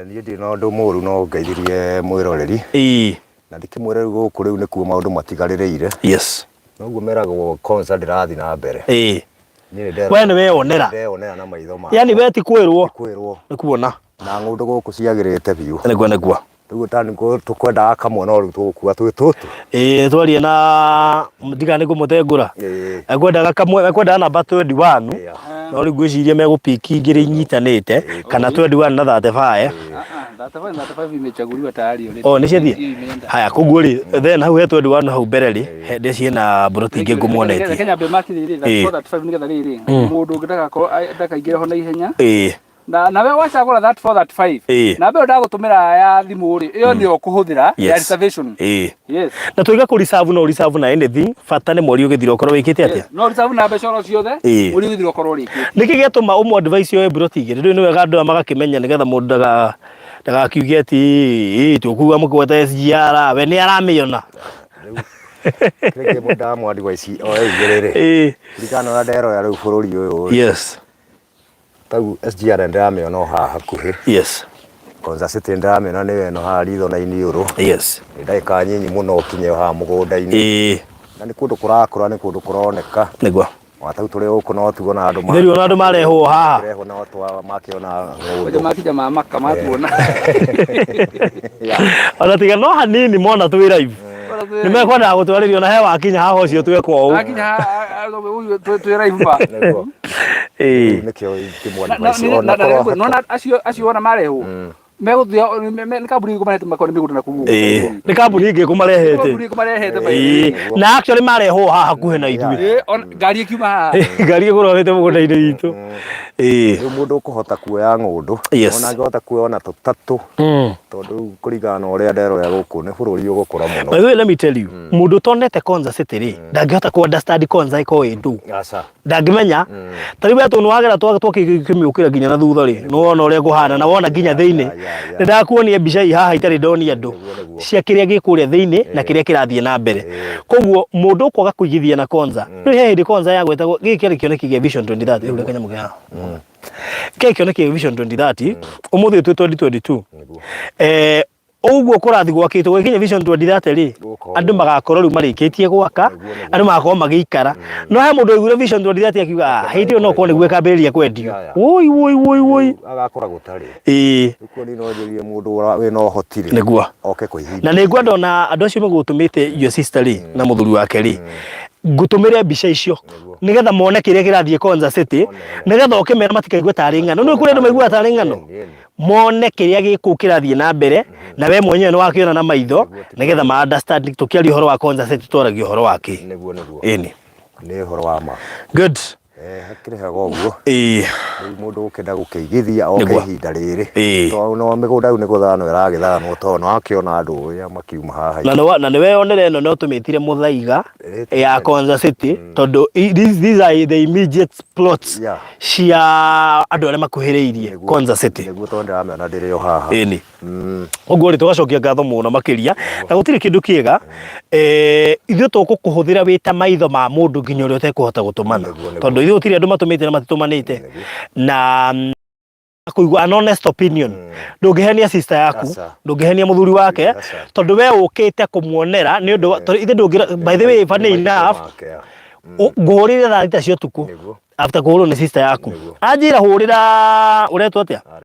niĩ ndĩ na ũndũ mũru no ngeithĩrie mwĩroreri. Na ndĩkĩmwĩre rĩu gũkũ rĩu nĩkuo maũndũ matigarĩrĩire. Yes. Noguo meragwo KONZA ndĩrathiĩ na mbere. We nĩ weyonera. Ndeyonera na maitho makwa. Yani we ti kwĩrwo. Nĩ kuona. Na ng'ũndũ gũkũ ciagĩrĩte biũ. Nĩguo. Rĩu tani tũkwendaga kamwe no rĩu tũgũkua twĩ tũtũ. Twarie na ndiga nĩ kũmũtengũra. Ekwendaga kamwe, ekwendaga namba 21. No rĩu ngwĩciria megũpiki igĩrĩ inyitanĩte kana 21 na 35. 35 imechaguliwa tayari already. Nĩ ciathiĩ. Haya kũguo rĩ then hau he 21 hau mbere rĩ hĩndĩ ciĩna broti ingĩ ngũmuonetie. Kenya be market rĩ 35 nĩgetha rĩrĩ mũndũ ũngĩtaka ndakaingĩre ho na ihenya. Na we wacagũra 3435 na mbere ndagũtũmĩra ya thimũ rĩ ĩyo nĩyo ũkũhũthĩra ya reservation. Yes. Na tũiga kũ reserve no reserve na anything bata nĩ mweri ũgĩthira ũkorwo wĩkĩte atĩa? No reserve na mbeca oro ciothe mweri ũgĩthira ũkorwo ũrĩkĩte. Nĩkĩ gĩatũma ũmwe advice yo broti igĩrĩ rĩu nĩ wega andũ magakĩmenya nĩgetha mũndũ ndagakiuge ati tũkuga mũkwete SGR we nĩ aramĩona. Rĩngĩ mũndũ ndamwandi wa ici o igĩrĩ. Ndikana na nderorera rĩu bũrũri ũyũ. Yes. Tau SGR ndĩramĩona o haha hakuhĩ. Yes. KONZA City ndĩramĩona nĩ weno haha ritho-inĩ igũrũ. Yes. Nĩ ndagĩka nyinyi mũno ũkinye haha mũgũnda-inĩ. Na nĩ kũndũ kũrakũra nĩ kũndũ kũroneka. Nĩguo. Watau tũrĩ gũkũ no tugo na andũ marehwo na andũ marehwo haha. Marehwo na twa makĩona ng'ũndũ. Makija maka matuona. Ona tiga no hanini mona twĩ live. Nĩ mekwendaga gũtwarĩrio na he wakinya haha ũcio twekwo ũũ. Wakinya twĩ live ba. Nĩkĩo ingĩmwona. Nona acio ona marehwo. Megũthia nĩ kambuni ĩkũmarehete makoni mĩgũnda na kũguo. Nĩ kambuni ĩngĩ ĩkũmarehete. Na actually marehwo haha hakuhĩ na ithuĩ. Ngari ĩkiuma haha. Ngari ĩkũrorete mũgũnda-inĩ witũ. Rĩu mũndũ ũkũhota kuoya ng'ũndũ. Ona angĩhota kuoya ona tũtatũ. Tondũ kũringana na ũrĩa nderorera gũkũ nĩ bũrũri ũgũkũra mũno. By the way, let me tell you, mũndũ ũtonete KONZA City rĩ ndangĩhota kũ understand KONZA ĩkorwo ĩ ndũ. Ndangĩmenya. Ta rĩu nĩ wagera twakĩmĩũkĩra nginya na thutha rĩ nĩ wona ũrĩa kũhana na wona nginya thĩinĩ. Nĩ ndakuonia mbica haha itarĩ ndonia andũ cia kĩrĩa gĩkũrĩa thĩinĩ na kĩrĩa kĩrathiĩ na mbere. Koguo mũndũ ũkwaga kũigithia na KONZA. Rĩu he hĩndĩ KONZA yagwetagwo gĩkĩ kĩarĩ kĩoneki gĩa Vision 2030 rĩu kanyamũ kĩa haha. Gĩkĩ kĩoneki gĩa Vision 2030 ũmũthĩ twĩ 2022. Ũguo kũrathi gwakĩtwo gĩkinya Vision 2030 rĩ andũ magakorwo rĩu marĩkĩtie gwaka andũ magakorwo magĩikara no he mũndũ aigure Vision 2030 akiuga hĩndĩ ĩyo no korwo nĩguo ĩkambĩrĩria kwendio woi agakora gũtarĩ uko ni no njĩrie mũndũ wĩ no hotire nĩguo oke kũihinda na nĩguo ndona andũ acio magũtũmĩte your sister rĩ na mũthuri wake rĩ ngũtũmĩre mbica icio nĩgetha mone kĩrĩa kĩrathiĩ KONZA City nĩgetha ũkĩmera matikaigue tarĩ ng'ano nĩ kũrĩ andũ maiguaga tarĩ ng'ano mone kĩrĩa gĩkũ kĩrathiĩ na mbere na we mwenyewe nĩ wakĩona na maitho nĩgetha ma understand tũkĩaria ũhoro wa KONZA City twaragia ũhoro wake ĩni nĩ ũhoro wa ma good hakĩrĩhaga ũguo mũndũ ũkenda gũkĩigithia oke ihinda rĩrĩ tondũ no mĩgũnda rĩu nĩ gũthanwo ĩragĩthanwo tondũ nĩ wakĩona andũ ũrĩa makiuma haha na nĩ weyonere ĩno no tũmĩtire mũthaiga ya KONZA City tondũ these are the immediate plots cia andũ arĩa makuhĩrĩirie KONZA City nĩguo tondũ ndĩramĩona ndĩrĩ o haha ĩni ũguo rĩ tũgacokia ngatho mũno makĩria na gũtirĩ kĩndũ kĩega ithuĩ tũkũhũthĩra wĩ ta maitho ma mũndũ nginya ũrĩa ũtekũhota gũtũmana tondũ ithuĩ gũtirĩ andũ matũmĩte na matitũmanĩte na kũigua an honest opinion ndũngĩhenia sister yaku ndũngĩhenia mũthuri wake tondũ we ũkĩte kũmuonera nĩ ũndũ ithe ndũngĩ by the way funny enough ngũhũrĩre thaa thita cia ũtukũ after kũhũrwo nĩ sister yaku anjĩra hũrĩra ũretwo atĩa